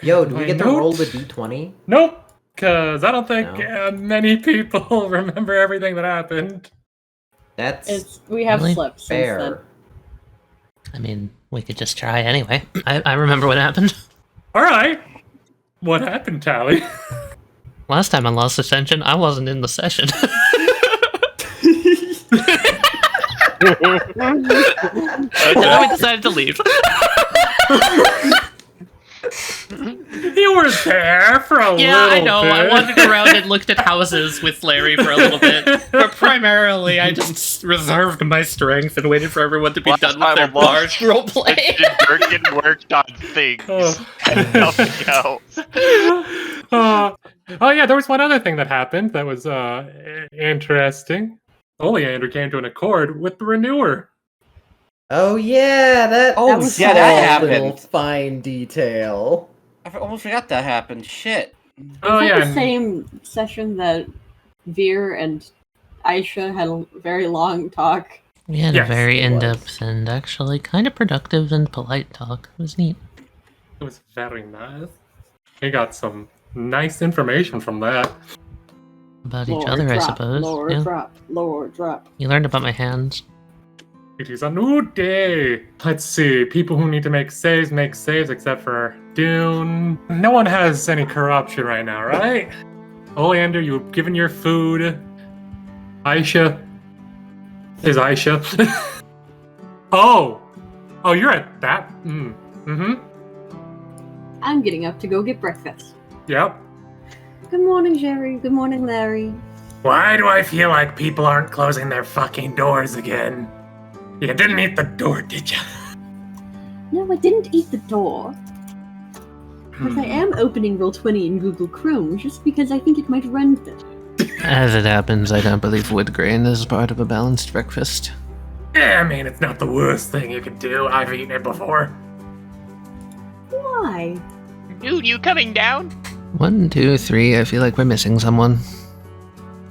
Yo, do we My get to note? roll the d20? Nope, because I don't think No. many people remember everything that happened. We have Really? slept fair. I mean, we could just try anyway. I remember what happened. All right. What happened, Tally? Last time I lost Ascension, I wasn't in the session. And then we decided to leave. You were there for a little bit. Yeah, I know. I wandered around and looked at houses with Larry for a little bit. But primarily, I just reserved my strength and waited for everyone to be done with their large roleplay. Gerkin worked on things and nothing else. Oh yeah, there was one other thing that happened that was interesting. Oleander came to an accord with the Renewer. Oh yeah, that was small that little happened. fine detail. I almost forgot that happened. Shit. Oh Is yeah, that the same session that Vir and Aishah had a very long talk? We had Yes, a very it was. in-depth and actually kind of productive and polite talk. It was neat. it was very nice. We got some nice information from that. About Lower each other, drop, I suppose. Lower Yeah. drop, lower drop. You learned about my hands. It is a new day. Let's see. People who need to make saves, except for Dune. No one has any corruption right now, right? Oleander, you've given your food. Aishah. Is Aishah? Oh, you're at that. Mm-hmm. I'm getting up to go get breakfast. Yep. Good morning, Jerry. Good morning, Larry. Why do I feel like people aren't closing their fucking doors again? You didn't eat the door, did you? No, I didn't eat the door. But I am opening Roll20 in Google Chrome just because I think it might run better. As it happens, I don't believe wood grain is part of a balanced breakfast. Yeah, I mean, it's not the worst thing you could do. I've eaten it before. Why? Dude, you coming down? 1, 2, 3. I feel like we're missing someone.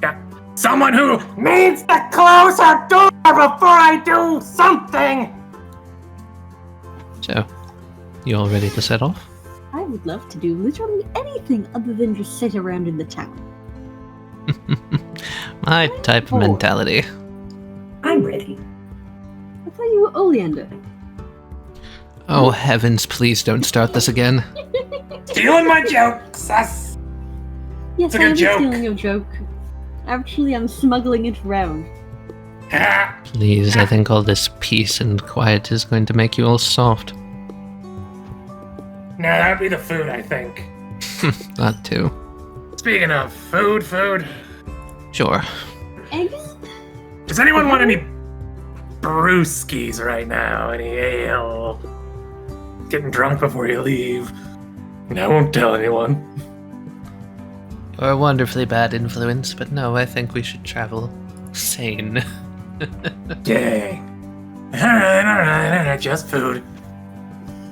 Yeah. Someone who needs to close her door before I do something! So, you all ready to set off? I would love to do literally anything other than just sit around in the town. My type of mentality. I'm ready. I thought you were Oleander. Oh heavens, please don't start this again. Stealing my jokes! That's... Yes, It's a I good am joke. stealing your joke. Actually, I'm smuggling it around. Ah, Please, I think all this peace and quiet is going to make you all soft. no, that'd be the food, I think. That too. Speaking of food. Sure. Eggs? Does anyone want any brewskis right now? Any ale? Getting drunk before you leave. And I won't tell anyone. Or a wonderfully bad influence, but no, I think we should travel sane. Dang. Alright, just food.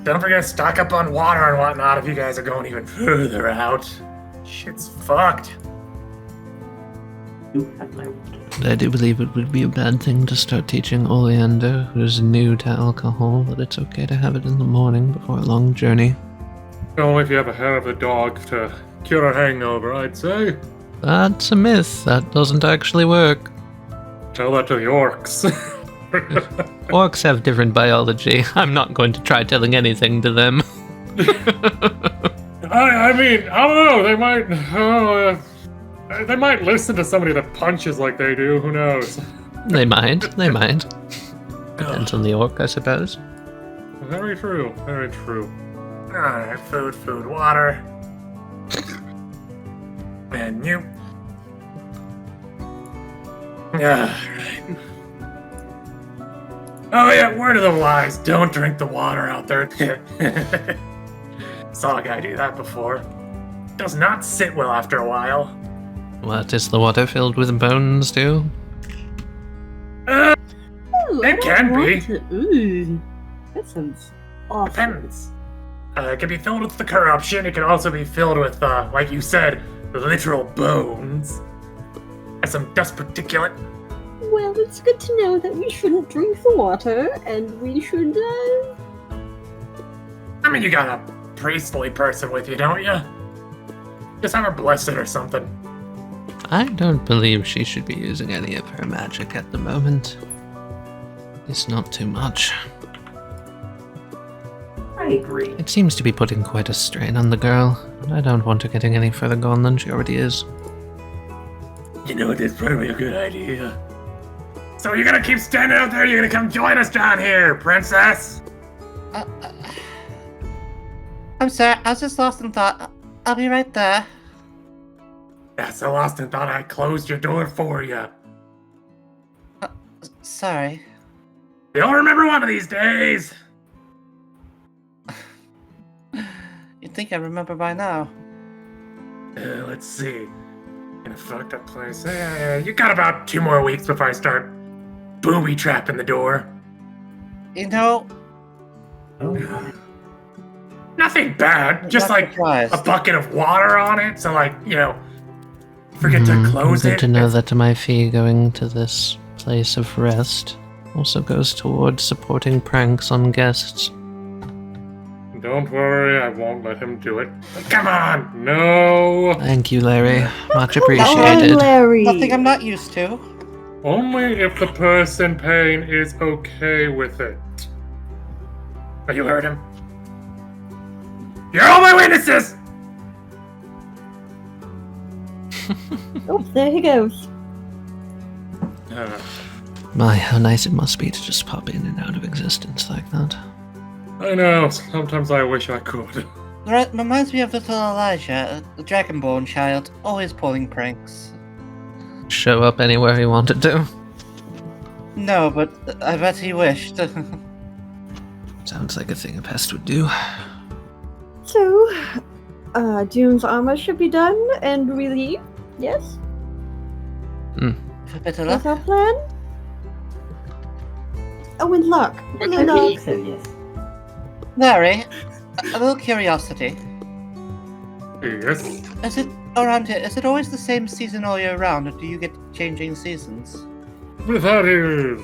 Don't forget to stock up on water and whatnot if you guys are going even further out. Shit's fucked. I do believe it would be a bad thing to start teaching Oleander, who's new to alcohol, that it's okay to have it in the morning before a long journey. Only if you have a hair of the dog to cure a hangover, I'd say. That's a myth. That doesn't actually work. Tell that to the orcs. Orcs have different biology. I'm not going to try telling anything to them. I mean, I don't know. They might listen to somebody that punches like they do. Who knows? They mind. Depends on the orc, I suppose. Very true. Very true. Alright, food, water. Menu. Alright. Oh yeah, word of the wise, don't drink the water out there. Saw a guy do that before. Does not sit well after a while. What, is the water filled with bones too? Ooh, It I don't can want be. to- Ooh, that sounds awful. Depends. It can be filled with the corruption. It can also be filled with, like you said, literal bones. And some dust particulate. Well, it's good to know that we shouldn't drink the water, and we should, I mean, you gotta priestly person with you, don't you? Just have her bless it or something. I don't believe she should be using any of her magic at the moment. It's not too much. I agree. It seems to be putting quite a strain on the girl, and I don't want her getting any further gone than she already is. You know, that's probably a good idea. So you're gonna keep standing out there? You're gonna come join us down here, princess? I'm sorry, I was just lost in thought. I'll be right there. Yeah, so lost in thought I closed your door for you. Sorry. You'll remember one of these days. You'd think I remember by now. Let's see. In a fucked up place. You got about 2 more weeks before I start booby trapping the door. You know, Nothing bad, just not like surprised. a bucket of water on it, so like, you know, forget to close Good it. to know that my fee going to this place of rest also goes towards supporting pranks on guests. Don't worry, I won't let him do it. Come on, no! Thank you, Larry. Much Oh, appreciated. Larry. Nothing I'm not used to. Only if the person paying is okay with it. Oh, you heard him? You're all my witnesses! Oh, there he goes. My, how nice it must be to just pop in and out of existence like that. I know, sometimes I wish I could. Reminds me of little Elijah, the Dragonborn child, always pulling pranks. Show up anywhere he wanted to. No, but I bet he wished. Sounds like a thing a pest would do. So, Dune's armor should be done, and we leave? Yes? For better That's luck. our plan? Oh, and luck. Hello, luck. So yes. Larry, a little curiosity. Yes? Is it around here? Is it always the same season all year round, or do you get changing seasons? That is...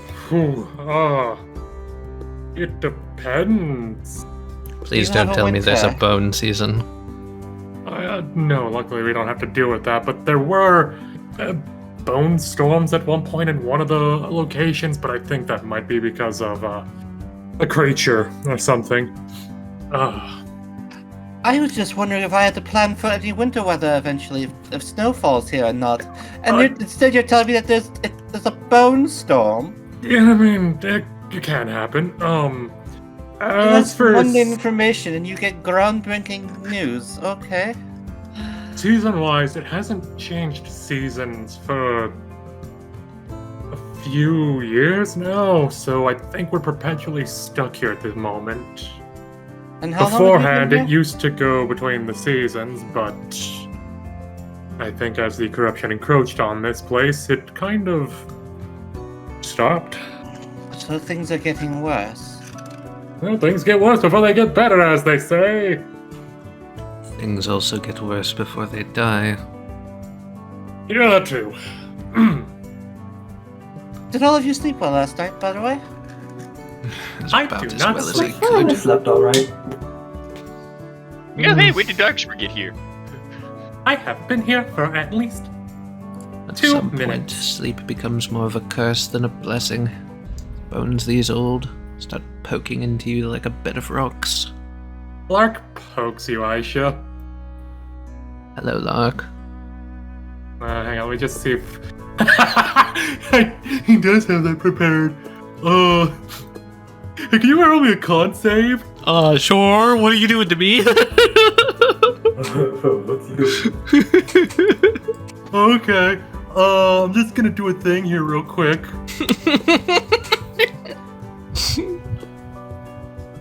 it depends. Please You have don't a tell me there's a winter. bone season. No, luckily we don't have to deal with that, but there were bone storms at one point in one of the locations, but I think that might be because of a creature or something. I was just wondering if I had to plan for any winter weather eventually, if snow falls here or not. And instead you're telling me that there's a bone storm? Yeah, I mean, it can happen. That's As for mundane information and you get groundbreaking news. Okay. season-wise, it hasn't changed seasons for a few years now, so I think we're perpetually stuck here at the moment. And how Beforehand, long it used to go between the seasons, but I think as the corruption encroached on this place, it kind of stopped. So things are getting worse. Well, things get worse before they get better, as they say. Things also get worse before they die. Yeah, that too. Did all of you sleep well last night, by the way? As I about do as not well as I sleep. I could. slept alright. Yeah, hey, when did Darkshire get here? I have been here for at least At 2 some point, minutes. sleep becomes more of a curse than a blessing. Bones these old start poking into you like a bed of rocks. Lark pokes you, Aishah. Hello, Lark. Hang on, let me just see if... he does have that prepared. Hey, can you roll me a con save? Sure. What are you doing to me? Okay. I'm just gonna do a thing here real quick.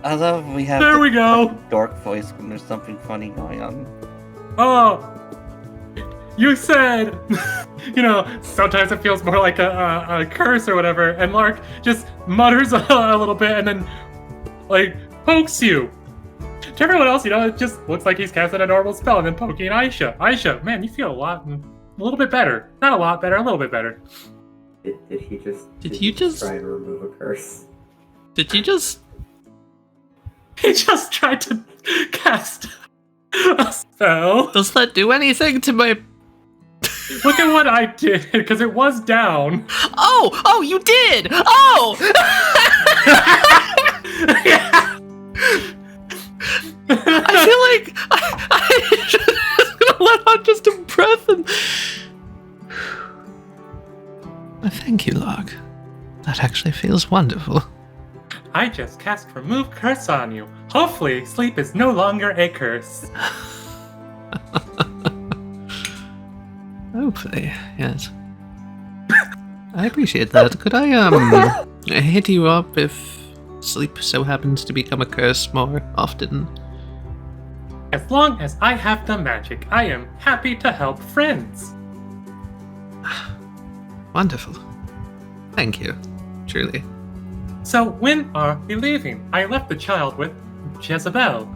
I love we have There we go. dork voice when there's something funny going on. Oh, you said, you know, sometimes it feels more like a curse or whatever, and Lark just mutters a little bit and then, like, pokes you. To everyone else, you know, it just looks like he's casting a normal spell and then poking Aishah. Aishah, man, you feel a little bit better. Not a lot better, a little bit better. Did he just... Did you just- try to remove a curse? Did you just... He just tried to cast a spell. Does that do anything to my... Look at what I did, because it was down. Oh, you did! Oh! I feel like I just gonna let out just a breath and... Thank you, Log. That actually feels wonderful. I just cast Remove Curse on you. Hopefully, sleep is no longer a curse. Hopefully, yes. I appreciate that. Could I, hit you up if sleep so happens to become a curse more often? As long as I have the magic, I am happy to help friends. Wonderful. Thank you, truly. So when are we leaving? I left the child with Jezebel.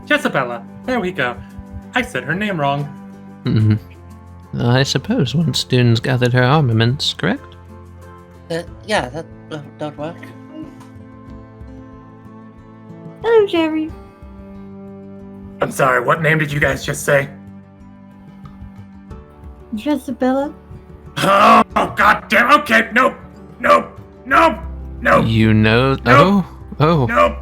Jezebella. There we go. I said her name wrong. I suppose once Dune's gathered her armaments, correct? Yeah, that would work. Hello, Jerry. I'm sorry, what name did you guys just say? Jezebella. Oh, god damn. Okay, nope. You know... Nope. Oh. Nope.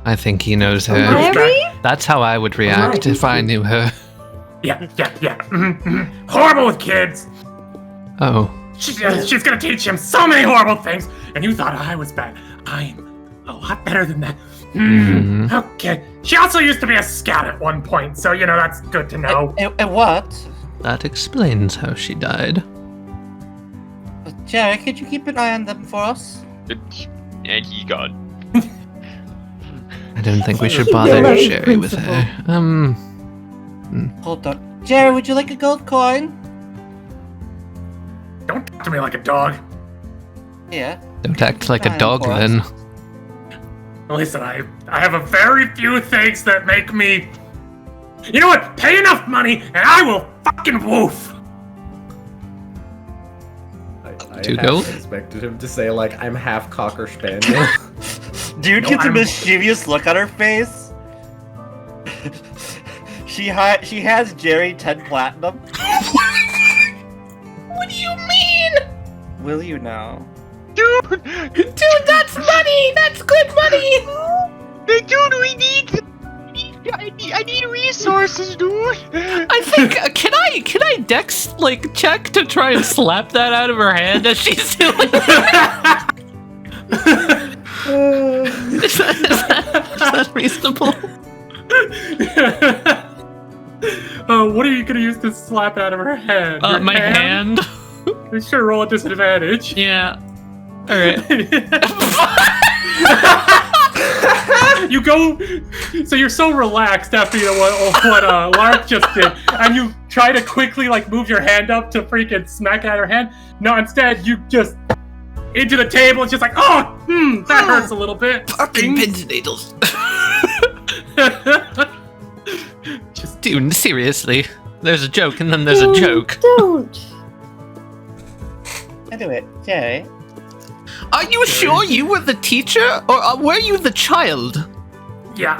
I think he knows her. Larry? That's how I would react if I knew her. Yeah. Horrible with kids. Oh. She's gonna teach him so many horrible things, and you thought I was bad. I'm a lot better than that. Okay. She also used to be a scout at one point, so, that's good to know. And what? That explains how she died. Jerry, could you keep an eye on them for us? And he gone. I don't think we should Keep bother your Sherry with principle. her. Hold on. Jerry, would you like a gold coin? Don't talk to me like a dog. Yeah. Don't act like a Fine, dog boss. then. Listen, I have a very few things that make me... You know what? Pay enough money, and I will fucking woof! I Two half gold? expected him to say, like, I'm half cocker spaniel. Dude No, gets a I'm- mischievous look on her face. She has Jerry 10 platinum. What do you mean? Will you now? Dude, that's money! That's good money! dude, I need resources, dude. I think can I dex check to try and slap that out of her hand as she's doing it? Is that reasonable? What are you gonna use to slap out of her head? Your My hand. You should roll a disadvantage. Yeah. All right. You go, so you're so relaxed after what Lark just did, and you try to quickly move your hand up to freaking smack at her hand. No, instead you just into the table. It's just like, that hurts a little bit. Fucking Stings. pins and needles. Dude, seriously. There's a joke and then there's a joke. Don't. Anyway, Jerry. Are you sure you were the teacher, or were you the child? Yeah.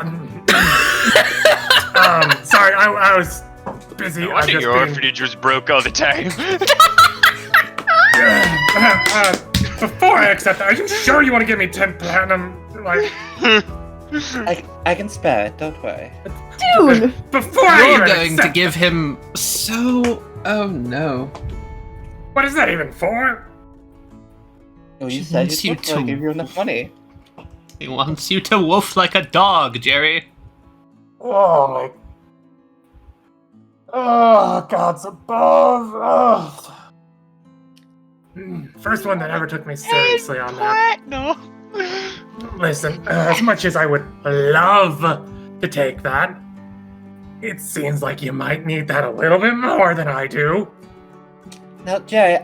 Sorry, I was busy. No wonder your orphanage was broke all the time. Before I accept that, are you sure you want to give me 10 platinum? I can spare it, don't worry. Dune! Before I You're even going to accept give him so... Oh no. What is that even for? Oh, She you said wants you you would, so I to- give you enough money. He wants you to woof like a dog, Jerry. Oh my... Oh, gods above. Oh. First one that ever took me seriously on that. No. Listen, as much as I would love to take that, it seems like you might need that a little bit more than I do. Now, Jerry,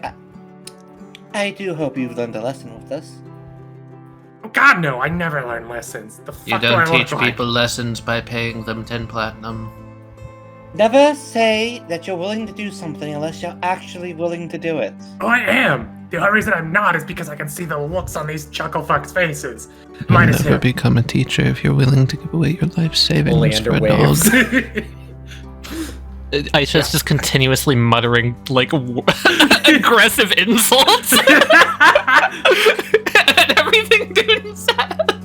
I do hope you've learned a lesson with this. Oh, God, no, I never learn lessons. The fuck You do don't I look teach like? people lessons by paying them 10 platinum. Never say that you're willing to do something unless you're actually willing to do it. Oh, I am. The only reason I'm not is because I can see the looks on these chucklefucks' faces. Mine You'll is never him. become a teacher if you're willing to give away your life savings Oleander for a waves. dog. Aishah's just continuously muttering, like, aggressive insults at everything Dune said.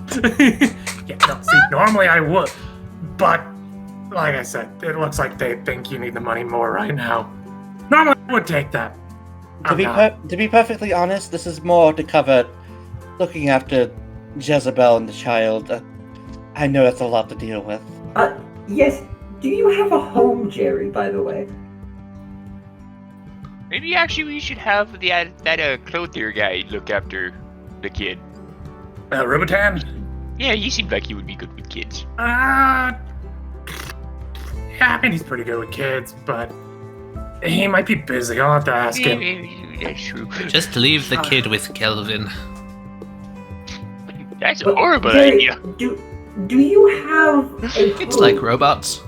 Yeah, no, see, normally I would, but like I said, it looks like they think you need the money more right now. Normally I would take that. To be perfectly honest, this is more to cover looking after Jezebel and the child. I know that's a lot to deal with. Yes. Do you have a home, Jerry, by the way? Maybe actually we should have that clothier guy look after the kid. Rubitan? Yeah, he seemed like he would be good with kids. Yeah, I mean, he's pretty good with kids, but he might be busy. I'll have to ask him. That's true. Just leave the kid with Kelvin. That's a But, horrible Jerry, idea. Do you have a It's home? like robots.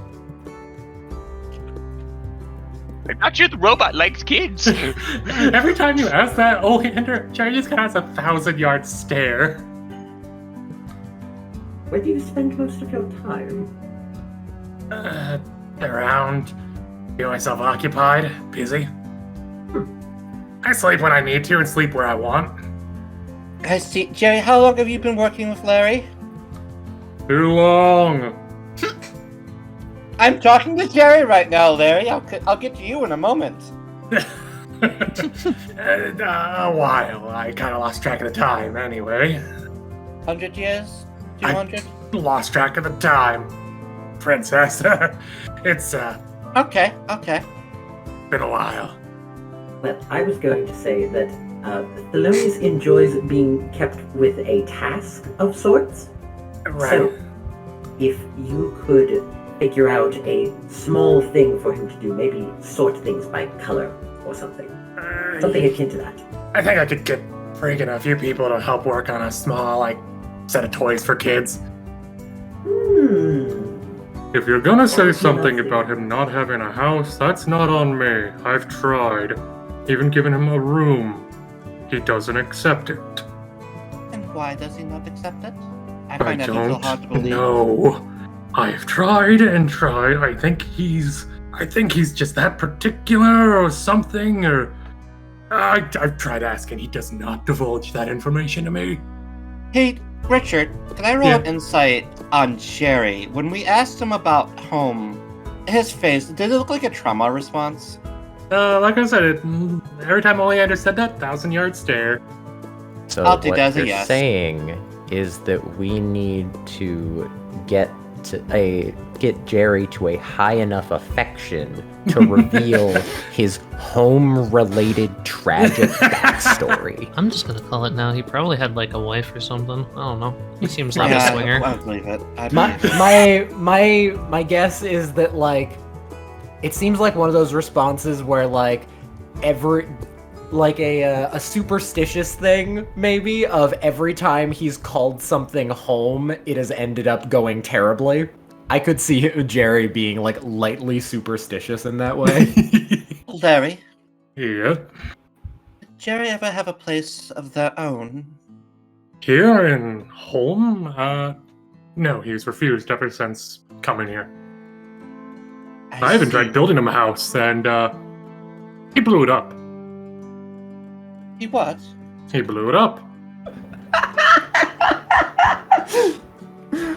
I'm not sure the robot likes kids. Every time you ask that, Oleander, Jerry just kind of has a 1,000-yard stare. Where do you spend most of your time? Around, keep myself occupied, busy. I sleep when I need to and sleep where I want. I see. Jerry, how long have you been working with Larry? Too long. I'm talking to Jerry right now, Larry. I'll get to you in a moment. A while. I kind of lost track of the time anyway. 100 years? 200? Lost track of the time, princess. It's Okay. been a while. Well, I was going to say that Thelonious enjoys being kept with a task of sorts. Right. So, if you could figure out a small thing for him to do, maybe sort things by color or something. Something akin to that. I think I could get freaking a few people to help work on a small, set of toys for kids. If you're gonna say something about him not having a house, that's not on me. I've tried. Even given him a room. He doesn't accept it. And why does he not accept it? I find that a little don't hard to believe. know. I've tried and tried. I think he's just that particular or something, or I've tried asking. He does not divulge that information to me. Hey, Richard, can I roll an insight on Jerry? When we asked him about home, his face, did it look like a trauma response? Like I said, every time Oleander said that, 1,000-yard stare. So I'll take what that as a you're yes. saying is that we need to get Jerry to a high enough affection to reveal his home-related tragic backstory. I'm just gonna call it now. He probably had like a wife or something. I don't know. He seems like a swinger. I believe it. My guess is that it seems like one of those responses where a superstitious thing, maybe, of every time he's called something home, it has ended up going terribly. I could see Jerry being, lightly superstitious in that way. Larry, Yeah. did Jerry ever have a place of their own? Here in home? No, he's refused ever since coming here. I even tried building him a house, and, he blew it up. He what? He blew it up.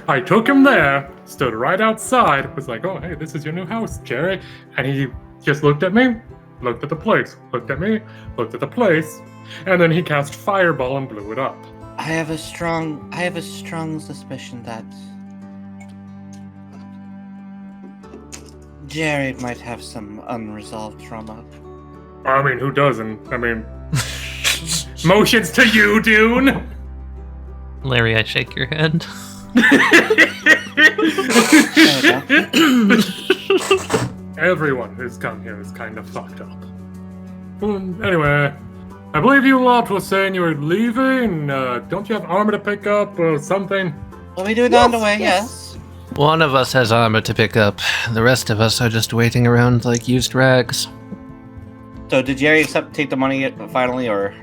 I took him there, stood right outside, was like, oh, hey, this is your new house, Jerry. And he just looked at me, looked at the place, looked at me, looked at the place, and then he cast Fireball and blew it up. I have a strong suspicion that Jerry might have some unresolved trauma. I mean, who doesn't? I mean, motions to you, Dune! Larry, I shake your head. Everyone who's come here is kind of fucked up. Anyway, I believe you lot were saying you were leaving. Don't you have armor to pick up or something? Well, we do it on the way, yes. One of us has armor to pick up. The rest of us are just waiting around like used rags. So did Jerry take the money finally, or?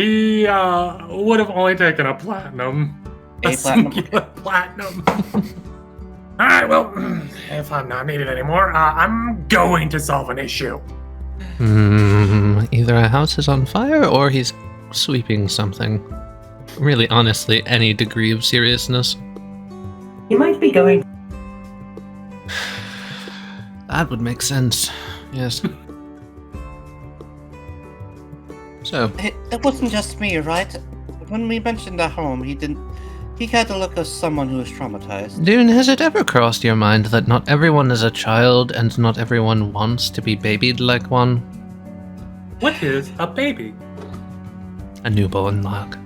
He would have only taken a platinum. A platinum? Singular platinum. Alright, well, if I'm not needed anymore, I'm going to solve an issue. Either a house is on fire or he's sweeping something. Really, honestly, any degree of seriousness. He might be going. That would make sense. Yes. So, It wasn't just me, right? When we mentioned our home, he had a look of someone who was traumatized. Dune, has it ever crossed your mind that not everyone is a child and not everyone wants to be babied like one? What is a baby? A newborn, Lark.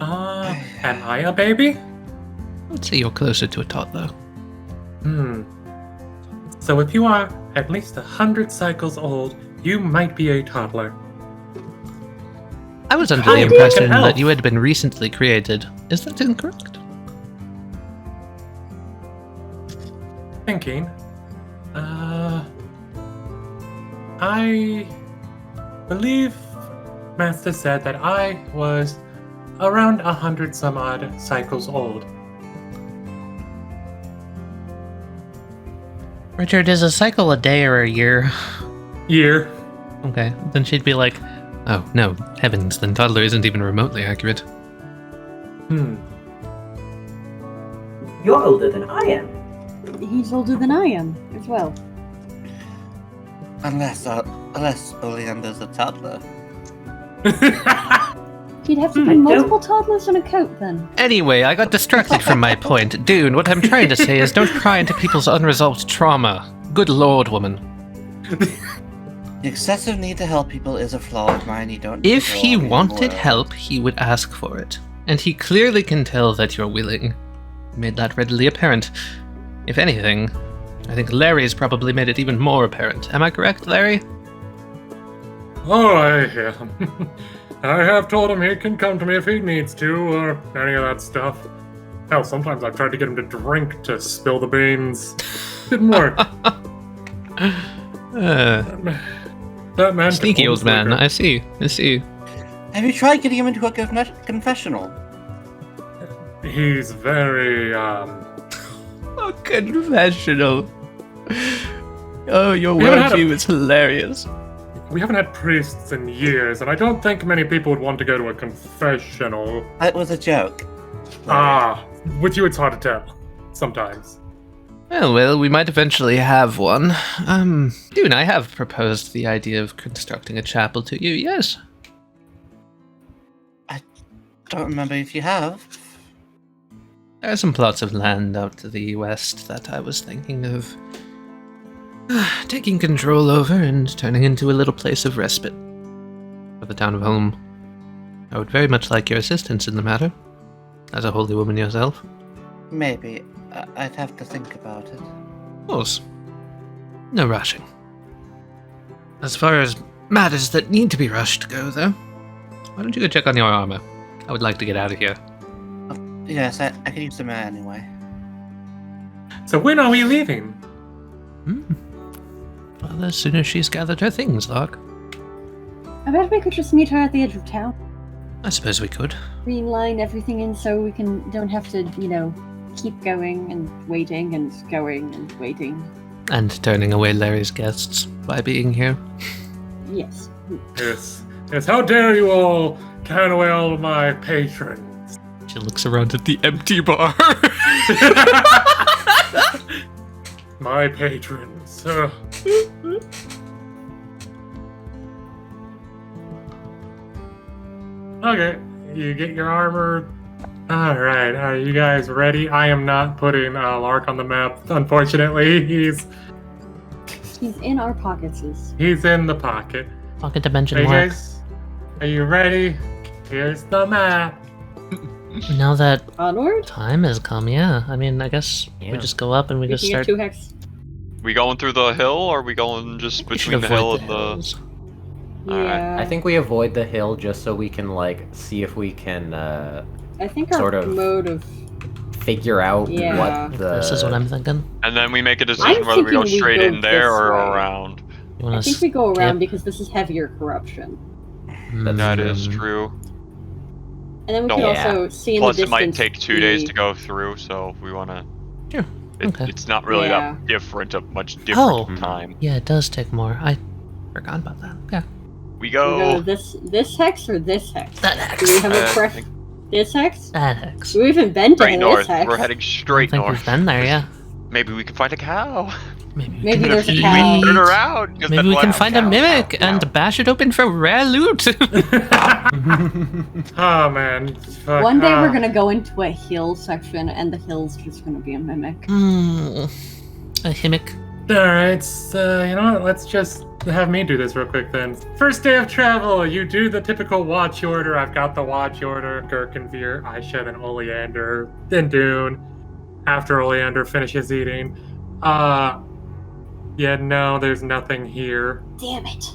Am I a baby? I'd say you're closer to a toddler. So if you are at least 100 cycles old, you might be a toddler. I was under How the can impression help? that you had been recently created. Is that incorrect? Thinking. I believe Master said that I was around 100 some odd cycles old. Richard, is a cycle a day or a year? Year. Okay, then she'd be like, oh, no, heavens, then toddler isn't even remotely accurate. You're older than I am. He's older than I am, as well. Unless Oleander's a toddler. He'd have to be don't- multiple toddlers on a coat, then. Anyway, I got distracted from my point. Dune, what I'm trying to say is don't pry into people's unresolved trauma. Good lord, woman. The excessive need to help people is a flaw of mine. You don't. If need to he go on wanted anymore. help, he would ask for it. And he clearly can tell that you're willing. Made that readily apparent. If anything, I think Larry's probably made it even more apparent. Am I correct, Larry? Oh, I have told him he can come to me if he needs to, or any of that stuff. Hell, sometimes I've tried to get him to drink to spill the beans. Didn't work. That man Sneaky took old man, liquor. I see. Have you tried getting him into a confessional? He's very, A confessional. Oh, your We haven't had worldview is hilarious. we haven't had priests in years, and I don't think many people would want to go to a confessional. It was a joke. With you it's hard to tell. Sometimes. Well, we might eventually have one. Dune, I have proposed the idea of constructing a chapel to you, yes? Don't remember if you have. There are some plots of land out to the west that I was thinking of taking control over and turning into a little place of respite for the town of Home. I would very much like your assistance in the matter, as a holy woman yourself. Maybe. I'd have to think about it. Of course. No rushing. As far as matters that need to be rushed go, though, why don't you go check on your armor? I would like to get out of here. Yes, I could use them anyway. So when are we leaving? Well, as soon as she's gathered her things, Lark. I bet we could just meet her at the edge of town. I suppose we could. Greenline everything in so we don't have to, keep going and waiting and going and waiting. And turning away Larry's guests by being here. Yes. Yes. Yes, how dare you all turn away all of my patrons. She looks around at the empty bar. My patrons. Okay, you get your armor. Alright, are you guys ready? I am not putting Lark on the map, unfortunately. He's in our pockets. in the pocket. Pocket dimension Hey Lark. guys, are you ready? Here's the map. Now that Onward? time has come, yeah. I mean, I guess we Yeah. just go up and we just Making a start. 2-hex. We going through the hill, or are we going just We should between the hill avoid and the? hills. Alright. Yeah. I think we avoid the hill just so we can see if we can I think our sort of mode of figure out Yeah. what the. This is what I'm thinking. And then we make a decision whether we go thinking we straight go in there this or way. around. You want I to think we go around skip? because this is heavier corruption. That is true. And then we No. could Yeah. also see in Plus, the it might distance take 2 days to go through, so if we want to. Sure. Okay. It's not really Yeah. that different, a much different Oh. time. Yeah, it does take more. I forgot about that. Yeah. We We go go. this hex or this hex? That Do we hex. have a I pref? think This hex? That hex. We've even been to straight this north. hex. We're heading I straight think north. we've been there, yeah. Maybe we can find a cow. Maybe Even there's if a we cow. turn around. 'cause Maybe then we we'll can have find a cow. mimic and bash it open for rare loot. Oh man. Fuck, One day we're gonna go into a hill section, and the hill's just gonna be a mimic. A hammock. Alright, so you know what? Let's just have me do this real quick then. First day of travel, you do the typical watch order. I've got the watch order. Gerkin, Vir'Thyra, Aishah, then Oleander, then Dune. After Oleander finishes eating. Yeah, no, there's nothing here. Damn it!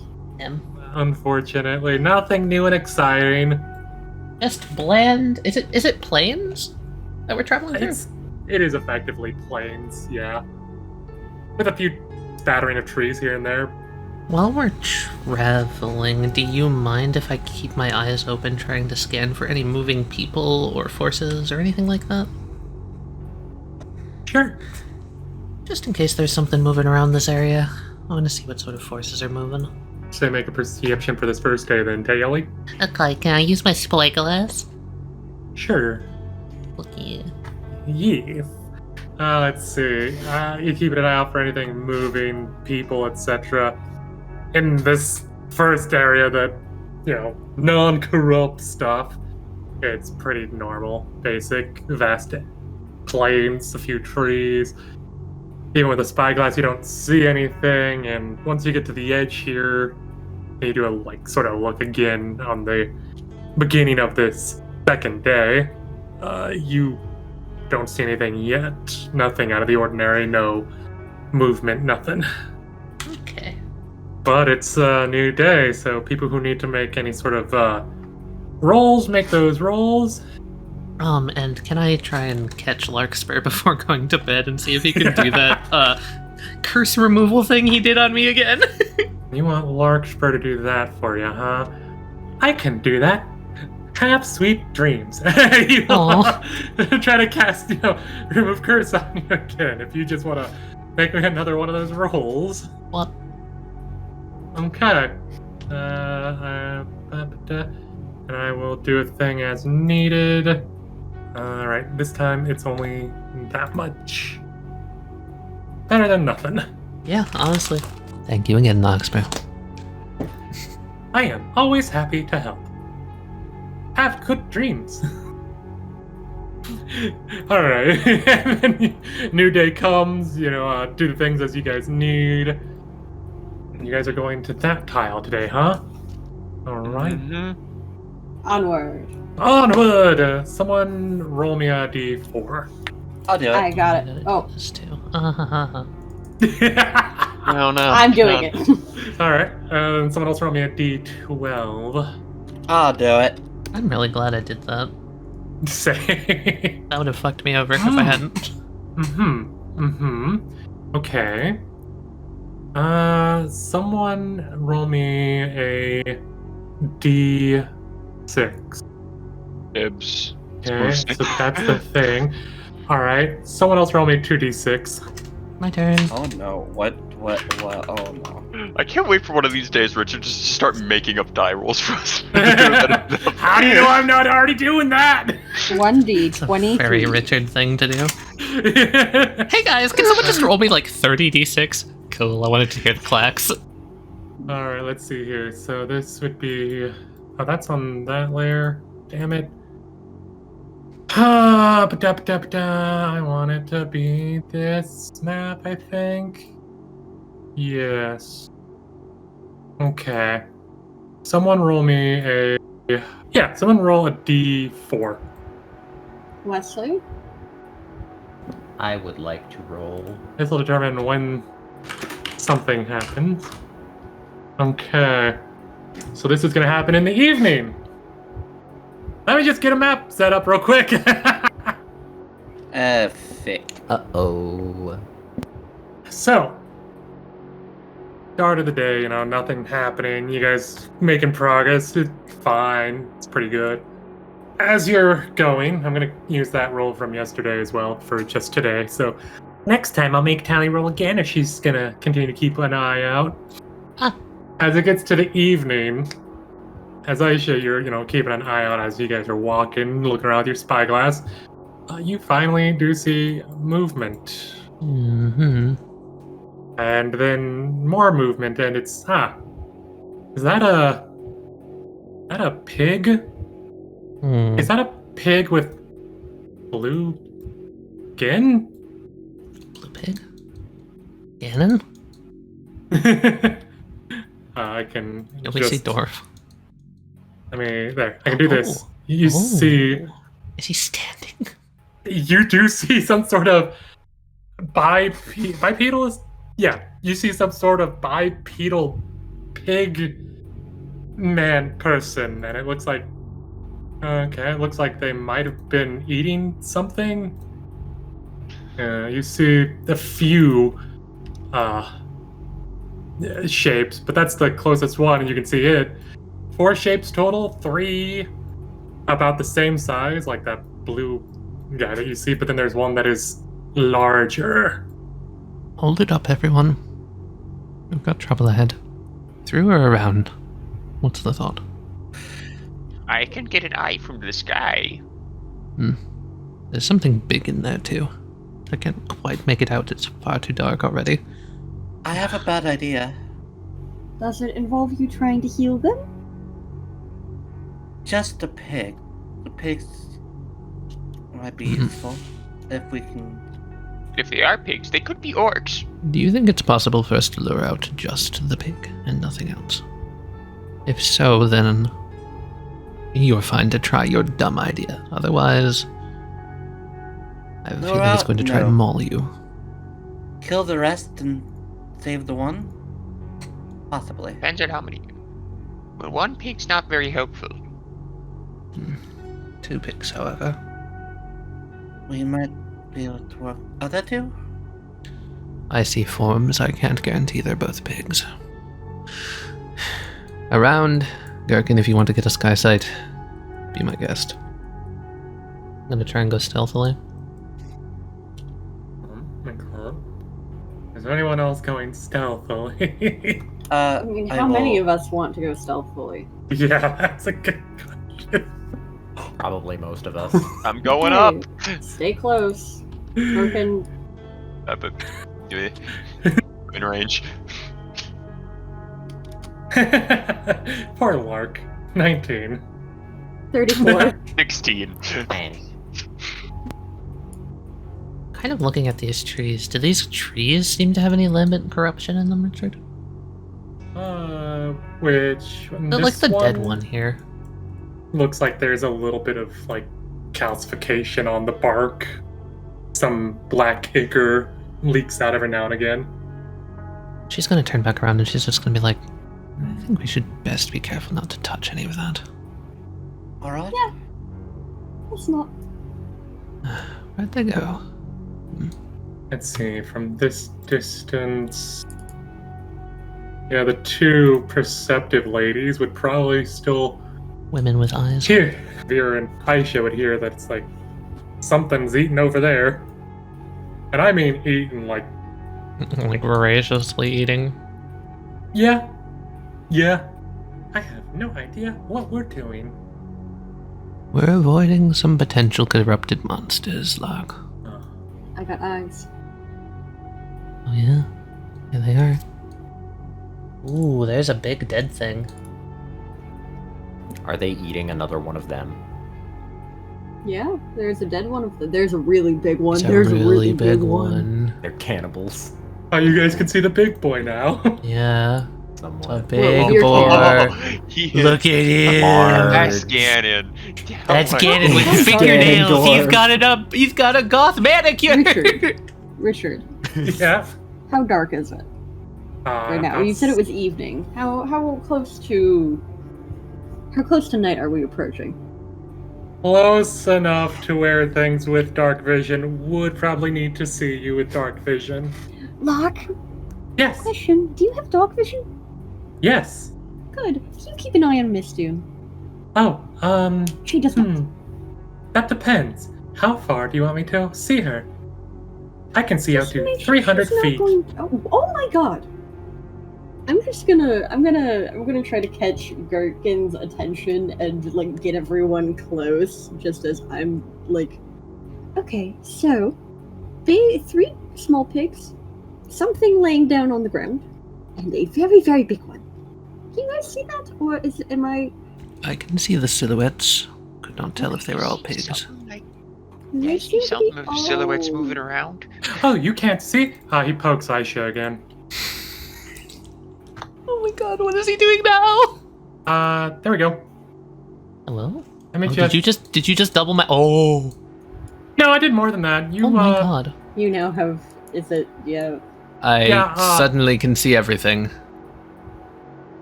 Unfortunately, nothing new and exciting. Just bland. Is it plains that we're traveling through? It is effectively plains, yeah. With a few spattering of trees here and there. While we're traveling, do you mind if I keep my eyes open trying to scan for any moving people or forces or anything like that? Sure. Just in case there's something moving around this area. I want to see what sort of forces are moving. So make a perception for this first day then, Taliyah? Okay, can I use my spyglass? Sure. Okay. Yes. Let's see. You keep an eye out for anything moving, people, etc. In this first area that, non-corrupt stuff, it's pretty normal, basic, vast plains, a few trees. Even with a spyglass, you don't see anything, and once you get to the edge here, you do a, sort of look again on the beginning of this second day. You don't see anything yet. Nothing out of the ordinary, no movement, nothing. Okay. But it's a new day, so people who need to make any sort of rolls, make those rolls. And can I try and catch Larkspur before going to bed and see if he can do that curse removal thing he did on me again? You want Larkspur to do that for you, huh? I can do that. Have sweet dreams. You try to cast, remove curse on you again. If you just want to make me another one of those rolls. What? Okay. And I will do a thing as needed. Alright, this time it's only that much. Better than nothing. Yeah, honestly. Thank you again, Larkspur. I am always happy to help. Have good dreams. Alright. And then new day comes, do the things as you guys need. You guys are going to that tile today, huh? Alright. Onward. Onward! Someone roll me a d4. I'll do it. I got it. Oh, This too. No, no. I'm doing it. Alright, someone else roll me a d12. I'll do it. I'm really glad I did that. Say. That would have fucked me over if I hadn't. Okay. Someone roll me a d6. Ibs. Okay, so that's the thing. Alright, someone else roll me 2d6. My turn. Oh no. What? Oh no. I can't wait for one of these days, Richard, just to start making up die rolls for us. How do you know I'm not already doing that? 1d20. Very Richard thing to do. Hey guys, can someone just roll me 30 d6? Cool, I wanted to hear the clacks. Alright, let's see here. So this would be... Oh, that's on that layer. Damn it. I want it to be this map, I think. Yes. Okay. Someone roll me a... Yeah, someone roll a d4. Wesley? I would like to roll. This will determine when something happens. Okay. So this is going to happen in the evening. Let me just get a map set up real quick. Fick. Uh-oh. So, start of the day, you know, nothing happening. You guys making progress. It's fine. It's pretty good. As you're going, I'm going to use that roll from yesterday as well for just today. So next time I'll make Tally roll again if she's going to continue to keep an eye out. Ah. As it gets to the evening, as Aishah, you're, you know, keeping an eye out as you guys are walking, looking around with your spyglass. You finally do see movement. Mm-hmm. And then more movement, and it's, is that a pig? Is that a pig with blue skin? Blue pig? Ganon? I can No, we see dwarf. I mean, there, I can do this. You see... Is he standing? You do see some sort of bipedal is... Yeah, you see some sort of bipedal pig man person, and it looks like... Okay, it looks like they might have been eating something. You see a few shapes, but that's the closest one, and you can see it. 4 shapes total, 3 about the same size, like that blue guy that you see, but then there's one that is larger. Hold it up, everyone. We've got trouble ahead. Through or around? What's the thought? I can get an eye from the sky. There's something big in there, too. I can't quite make it out. It's far too dark already. I have a bad idea. Does it involve you trying to heal them? Just a pig. The pigs might be useful if we can. If they are pigs, they could be orcs. Do you think it's possible for us to lure out just the pig and nothing else? If so, then you're fine to try your dumb idea. Otherwise, I have a feeling he's going to try to maul you. Kill the rest and save the one? Possibly. Depends on how many. Well, one pig's not very helpful. 2 pigs, however. We might be able to work. Are there 2? I see forms. I can't guarantee they're both pigs. Around, Gerkin, if you want to get a sky sight, be my guest. I'm gonna try and go stealthily. Okay. Is there anyone else going stealthily? I mean, how many of us want to go stealthily? Yeah, that's a good question. Probably most of us. I'm going Okay, up. Stay close. Broken. Up in range. Poor Lark. 19. 34. 16. Kind of looking at these trees. Do these trees seem to have any lambent corruption in them, Richard? Which? Like the dead one here. Looks like there's a little bit of, like, calcification on the bark. Some black ichor leaks out every now and again. She's gonna turn back around and she's just gonna be like, I think we should best be careful not to touch any of that. Alright? Yeah. It's not. Where'd they go? Let's see, from this distance... Yeah, the 2 perceptive ladies would probably still... Women with eyes. Here, Vir'Thyra and Aishah would hear that it's like, something's eating over there. And I mean eating, like... Like voraciously eating. Yeah. I have no idea what we're doing. We're avoiding some potential corrupted monsters, Lark. I got eyes. Oh yeah? Here they are. Ooh, there's a big dead thing. Are they eating another one of them? Yeah, there's a dead one of them. There's a really big one. There's a really big one. They're cannibals. Oh, you guys can see the big boy now. Yeah. Somewhat. A big Well, boar. He Look at him. That's Ganon. That's Oh my Ganon with God. fingernails. He's Dwarf. got it up. He's got a goth manicure. Richard, Yeah. how dark is it right now? You said it was evening. How close to night are we approaching? Close enough to where things with dark vision would probably need to see you with dark vision. Locke, Yes. Question, do you have dog vision? Yes. Good. Can you keep an eye on Miss Dune? Oh, She does not. That depends. How far do you want me to see her? I can see out Just to make sure 300 she's not feet. Oh my god! I'm gonna try to catch Gerkin's attention and like get everyone close, just as I'm like, okay, so, three small pigs, something laying down on the ground, and a very, very big one. Can you guys see that, or am I? I can see the silhouettes. Could not tell if they were all pigs. I see something of silhouettes moving around. Oh, you can't see? He pokes Aishah again. Oh my god, what is he doing now? There we go. Hello? Let me Did you just double my... Oh! No, I did more than that. You, Oh my god. You now have. Is it? Yeah. I suddenly can see everything.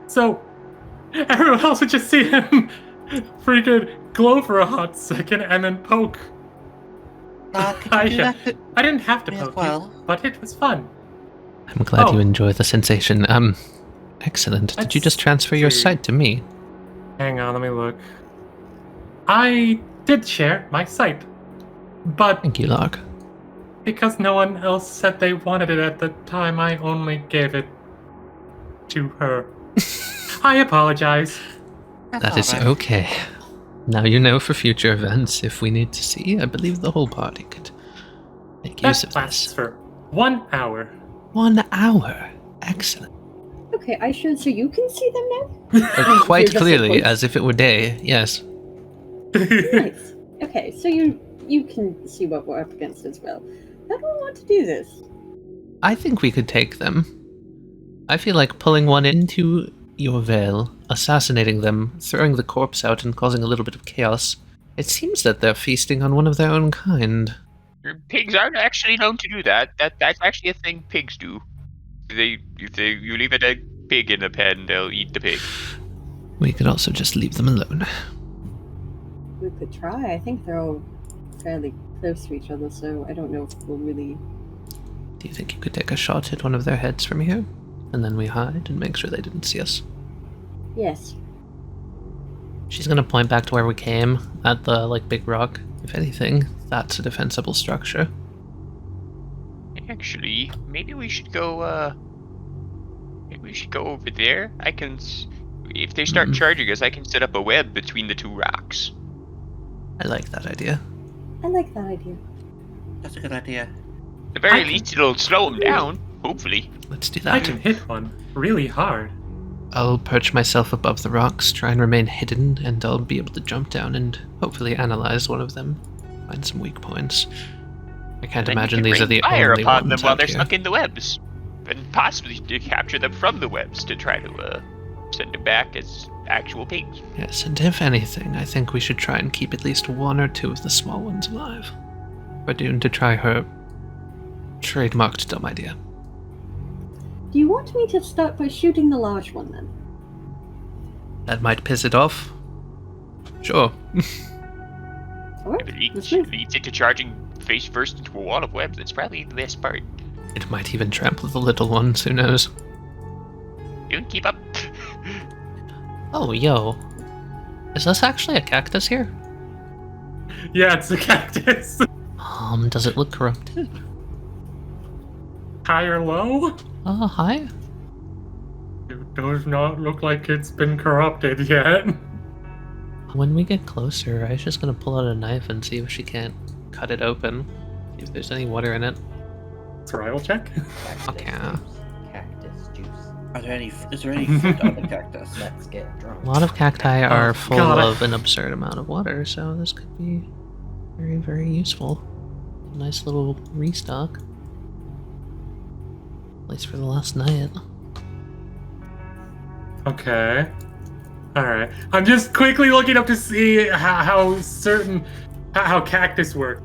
So, everyone else would just see him freaking glow for a hot second and then poke. Could you do that to I didn't have to me as poke well? you, but it was fun. I'm glad you enjoy the sensation. Excellent. Did you just transfer your see. sight to me? Hang on, let me look. I did share my sight, but Thank you, Lark. because no one else said they wanted it at the time, I only gave it to her. I apologize. That is alright. okay. Now you know for future events, if we need to see, I believe the whole party could make use That of lasts this. for 1 hour. 1 hour. Excellent. Okay, Aishah, so you can see them now? Quite You're just clearly, like, as if it were day, yes. Nice. Okay, so you can see what we're up against as well. How do I want to do this? I think we could take them. I feel like pulling one into your veil, assassinating them, throwing the corpse out and causing a little bit of chaos. It seems that they're feasting on one of their own kind. Pigs aren't actually known to do that. That's actually a thing pigs do. If you leave a dead pig in a pen, they'll eat the pig. We could also just leave them alone. We could try. I think they're all fairly close to each other, so I don't know if we'll really... Do you think you could take a shot at one of their heads from here? And then we hide and make sure they didn't see us. Yes. She's gonna point back to where we came, at the, big rock. If anything, that's a defensible structure. Actually, maybe we should go. Maybe we should go over there. If they start charging us, I can set up a web between the two rocks. I like that idea. I like that idea. That's a good idea. At the very least, it'll slow them down. Hopefully. Let's do I that. can hit one really hard. I'll perch myself above the rocks, try and remain hidden, and I'll be able to jump down and hopefully analyze one of them. Find some weak points. I can't Then you imagine can these are rain the fire only upon them ones while out they're here. stuck in the webs, and possibly to capture them from the webs to try to send them back as actual pigs. Yes, and if anything, I think we should try and keep at least one or two of the small ones alive. For Dune to try her trademarked dumb idea. Do you want me to start by shooting the large one, then? That might piss it off. Sure. Alright, If it let's move. leads into charging face first into a wall of webs, that's probably the best part. It might even trample the little ones, who knows. Dune, keep up. Oh, yo. Is this actually a cactus here? Yeah, it's a cactus. Does it look corrupted? High or low? Hi? It does not look like it's been corrupted yet. When we get closer, Aisha's gonna pull out a knife and see if she can't cut it open. See if there's any water in it. Survival check? Fuck yeah. Cactus juice. Is there any fruit on the cactus? Let's get drunk. A lot of cacti are full God. of an absurd amount of water, so this could be very, very useful. Nice little restock. At least for the last night. Okay. Alright. I'm just quickly looking up to see how cactus work.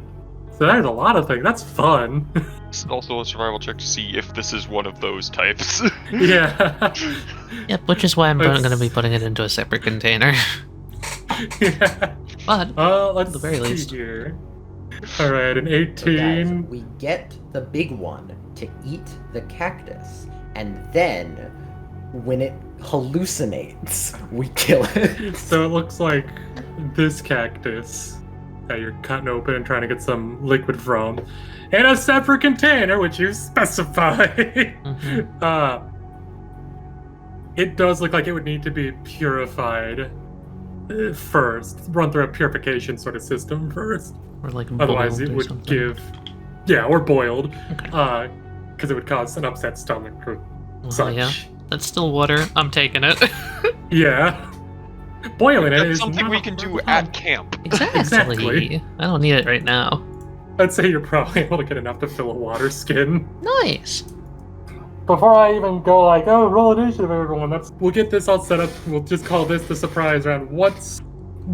So there's a lot of things. That's fun. It's also a survival check to see if this is one of those types. Yeah. Yep, which is why I'm Let's- going to be putting it into a separate container. Yeah. But Let's At the very see least. here. All right, an So guys, 18. we get the big one to eat the cactus, and then when it hallucinates, we kill it. So it looks like this cactus that you're cutting open and trying to get some liquid from, in a separate container, which you specify. It does look like it would need to be purified first, run through a purification sort of system first. Or like Otherwise, boiled it or would something. give, or boiled, Okay. because it would cause an upset stomach or Well, such. yeah. That's still water. I'm taking it. Yeah. Boiling it That's is something not we a can do hard at time. camp. Exactly. I don't need it right now. I'd say you're probably able to get enough to fill a water skin. Nice. Before I even go like, oh, roll initiative, everyone. We'll get this all set up. We'll just call this the surprise round. What's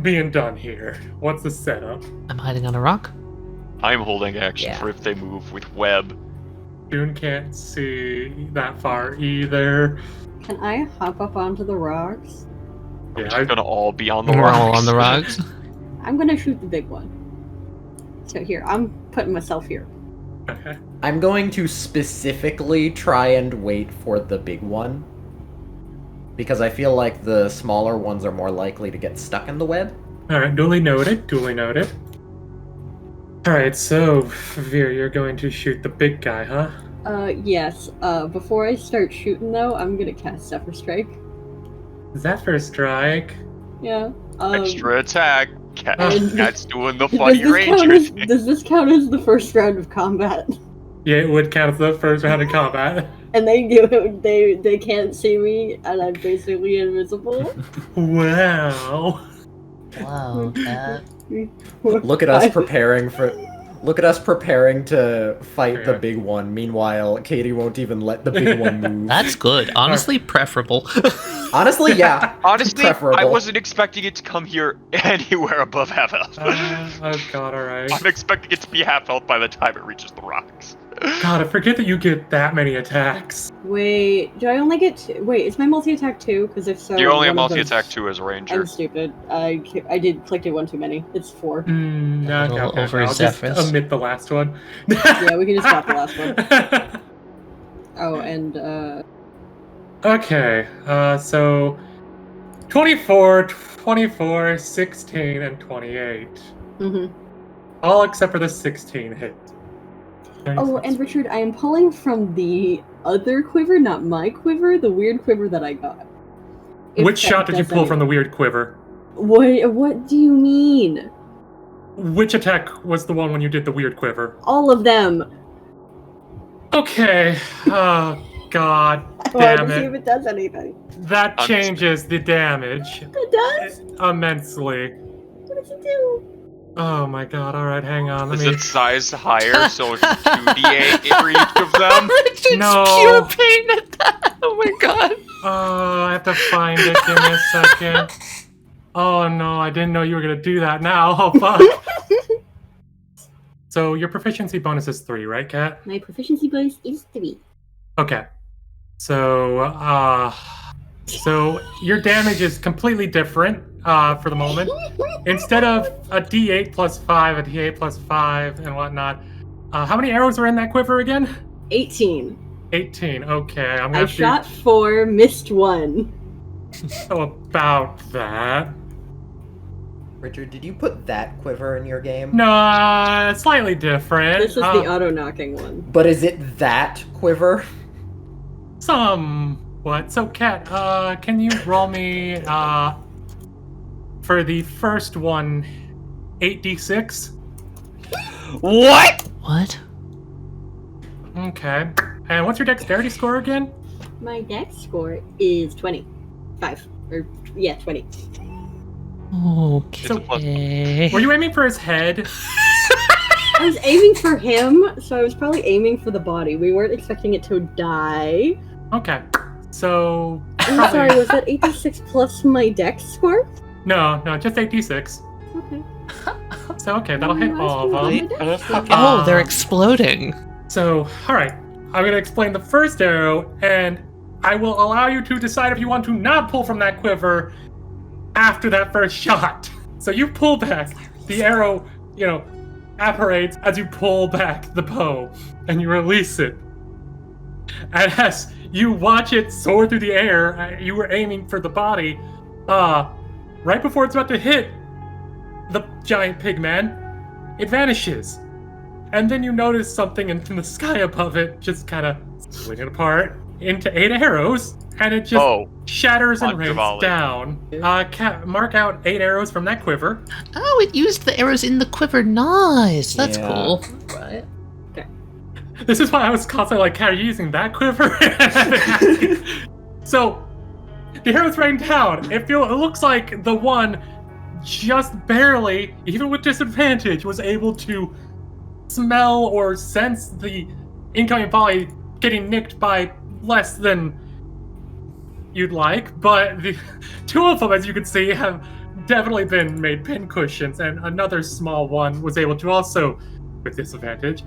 being done here? What's the setup? I'm hiding on a rock. I'm holding action Yeah. for if they move with web. Dune can't see that far either. Can I hop up onto the rocks? We're Yeah, just gonna all be on the We're rocks. all on the rocks. I'm gonna shoot the big one. So here, I'm putting myself here. okay. I'm going to specifically try and wait for the big one, because I feel like the smaller ones are more likely to get stuck in the web. All right, duly noted. Duly noted. All right, so Veer, you're going to shoot the big guy, huh? Yes. Before I start shooting though, I'm gonna cast Zephyr Strike. Is that first strike? Yeah. Extra attack. And- Cat's doing the funny does ranger thing. does this count as the first round of combat? Yeah, it would count as the first round of combat. And they can't see me, and I'm basically invisible. Wow. Wow, cat. Look at us preparing to fight the Yeah. big one. Meanwhile, Katie won't even let the big one move. That's good. Honestly, preferable. Honestly, yeah. Honestly, preferable. I wasn't expecting it to come here anywhere above half health. Oh god, alright. I'm expecting it to be half health by the time it reaches the rocks. God, I forget that you get that many attacks. Wait, do I only get two? Wait, is my multi-attack 2? Because if so, You only have one of them- multi-attack 2 as a ranger. I'm stupid. I clicked it one too many. It's 4. No, little okay, over I'll just Zephyrus. omit the last one. Yeah, we can just drop the last one. Oh, and Okay, so 24, 24, 16, and 28. All except for the 16 hit. Oh, and Richard, I am pulling from the other quiver, not my quiver, the weird quiver that I got. If Which that shot did you does pull any- from the weird quiver? What do you mean? Which attack was the one when you did the weird quiver? All of them. Okay, oh god I want damn to see if it. it does anything. That changes the damage It does? immensely. What does it do? Oh my god, alright, hang on, let Is me... it sized higher, so it's 2d8 for each of them? Richard's No. pure pain at that. Oh my god. Oh, I have to find it, give me a second. Oh no, I didn't know you were gonna do that now, oh fuck. So your proficiency bonus is 3, right, Kat? My proficiency bonus is 3. Okay. So your damage is completely different for the moment. Instead of a d8 plus 5, a d8 plus 5, and whatnot, how many arrows are in that quiver again? 18. 18. Okay, I'm I gonna shot 4, missed 1. So about that. Richard, did you put that quiver in your game? No, slightly different. This is the auto-knocking one. But is it that quiver? Somewhat. So, Kat, can you roll me for the first one 8d6? What? What? Okay. And what's your dexterity score again? My dex score is 20. 5. Or, yeah, 20. Okay. Were you aiming for his head? I was aiming for him, so I was probably aiming for the body. We weren't expecting it to die. Okay. So. I'm probably- sorry, was that 86 plus my dex score? No, just 8d6. Okay. So, okay, that'll hit all of them. Oh, they're exploding. So, alright. I'm going to explain the first arrow, and I will allow you to decide if you want to not pull from that quiver after that first shot. So you pull back. The arrow, evaporates as you pull back the bow and you release it. And as you watch it soar through the air, you were aiming for the body. Right before it's about to hit the giant pig man, it vanishes. And then you notice something in the sky above it just kind of splitting apart into 8 arrows, and it just shatters and rains down. Mark out 8 arrows from that quiver. Oh, it used the arrows in the quiver. Nice. That's cool. Right. This is why I was constantly like, are you using that quiver? So, the arrows rain down. It looks like the one just barely, even with disadvantage, was able to smell or sense the incoming volley getting nicked by less than you'd like. But the 2 of them, as you can see, have definitely been made pin cushions, and another small one was able to also, with disadvantage,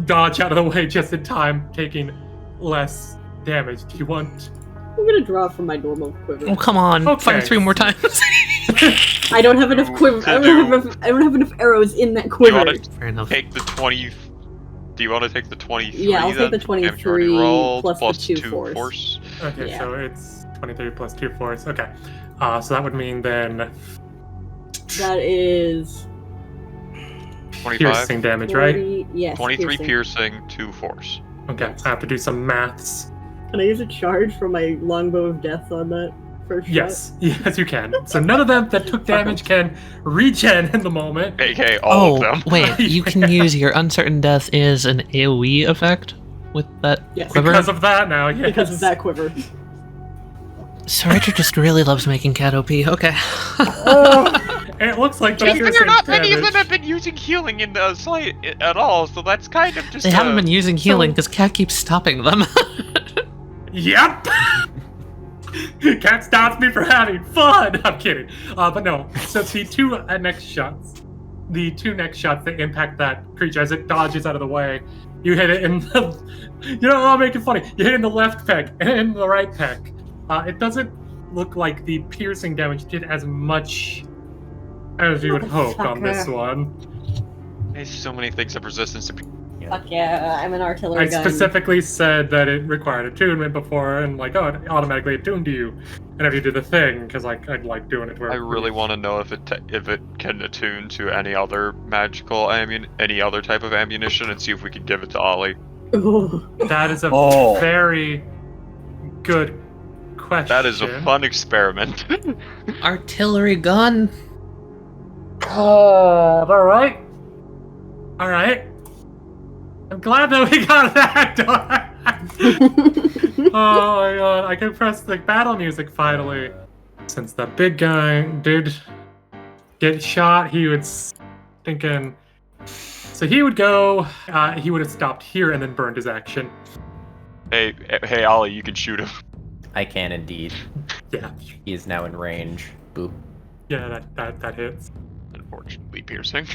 dodge out of the way just in time, taking less damage. Do you want... I'm gonna draw from my normal quiver. Oh, come on. Okay. Fire 3 more times. I don't have enough quiver. I don't have enough arrows in that Do you quiver. want to Fair enough. take the 20? Do you want to take the 23? Yeah, I'll take the then? 23 rolled, plus the 2 force. force. Okay, Yeah. so it's 23 plus 2 force. Okay. So that would mean then That is 25. piercing damage, right? 40, yes. 23 piercing, 2 force. Okay, I have to do some maths. Can I use a charge for my longbow of death on that first shot? Yes, yes, you can. So none of them that took damage can regen in the moment. AK all of them. Wait, you can use your Uncertain Death as an AoE effect with that Yes. quiver? Because of that now, yes. Because of that quiver. So Richard just really loves making cat OP. Okay. It looks like the Just piercing figure not many of them damage. have been using healing in the site at all, so that's kind of just They haven't been using healing because cat keeps stopping them. Yep! Cat stops me from having fun! I'm kidding. But no, so the 2 next shots, that impact that creature as it dodges out of the way, you hit it in the... You know, I'll make it funny. You hit it in the left pec and in the right pec. It doesn't look like the piercing damage did as much as you would hope on this one. There's so many things of resistance to. Fuck yeah, I'm an artillery I gun. specifically said that it required attunement before, and like, oh, it automatically attuned to you, and if you do the thing, because like I'd like doing it. Where I really want to know if it can attune to any other magical any other type of ammunition, and see if we can give it to Ollie. Ooh. That is a very good question. That is a fun experiment. Artillery gun. All right. I'm glad that we got that done. Oh my god, I can press the battle music finally. Since the big guy did get shot, he was thinking... So he would go, he would have stopped here and then burned his action. Hey, Ollie, you can shoot him. I can indeed. Yeah. He is now in range. Boop. Yeah, that hits. Unfortunately, piercing.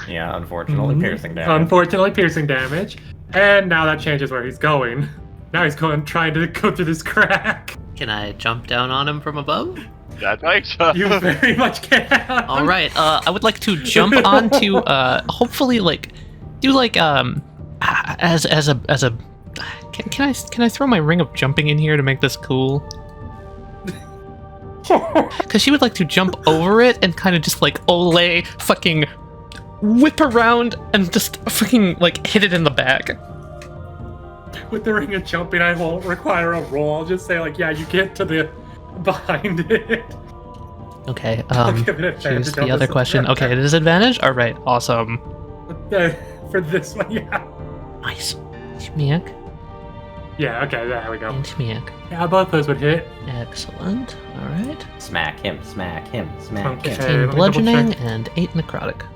Yeah, unfortunately, piercing damage. Unfortunately, piercing damage. And now that changes where he's going. Now he's trying to go through this crack. Can I jump down on him from above? That's Aishah. You very much can. All right. I would like to jump onto. Hopefully, like, do like as a. Can I throw my ring of jumping in here to make this cool? Because she would like to jump over it and kind of just like Olay fucking whip around and just fucking like hit it in the back. With the ring of jumping, I won't require a roll. I'll just say like, yeah, you get to the behind it. Okay. give it advantage Here's on the other this question. attempt. Okay, it is advantage. All right. Awesome. For this one, yeah. Nice. Shmiak. Yeah. Okay. There we go. And Shmiak. Yeah, both those would hit. Excellent. All right. Smack him, smack him, smack Okay. him. 15 let me bludgeoning double and 8 necrotic.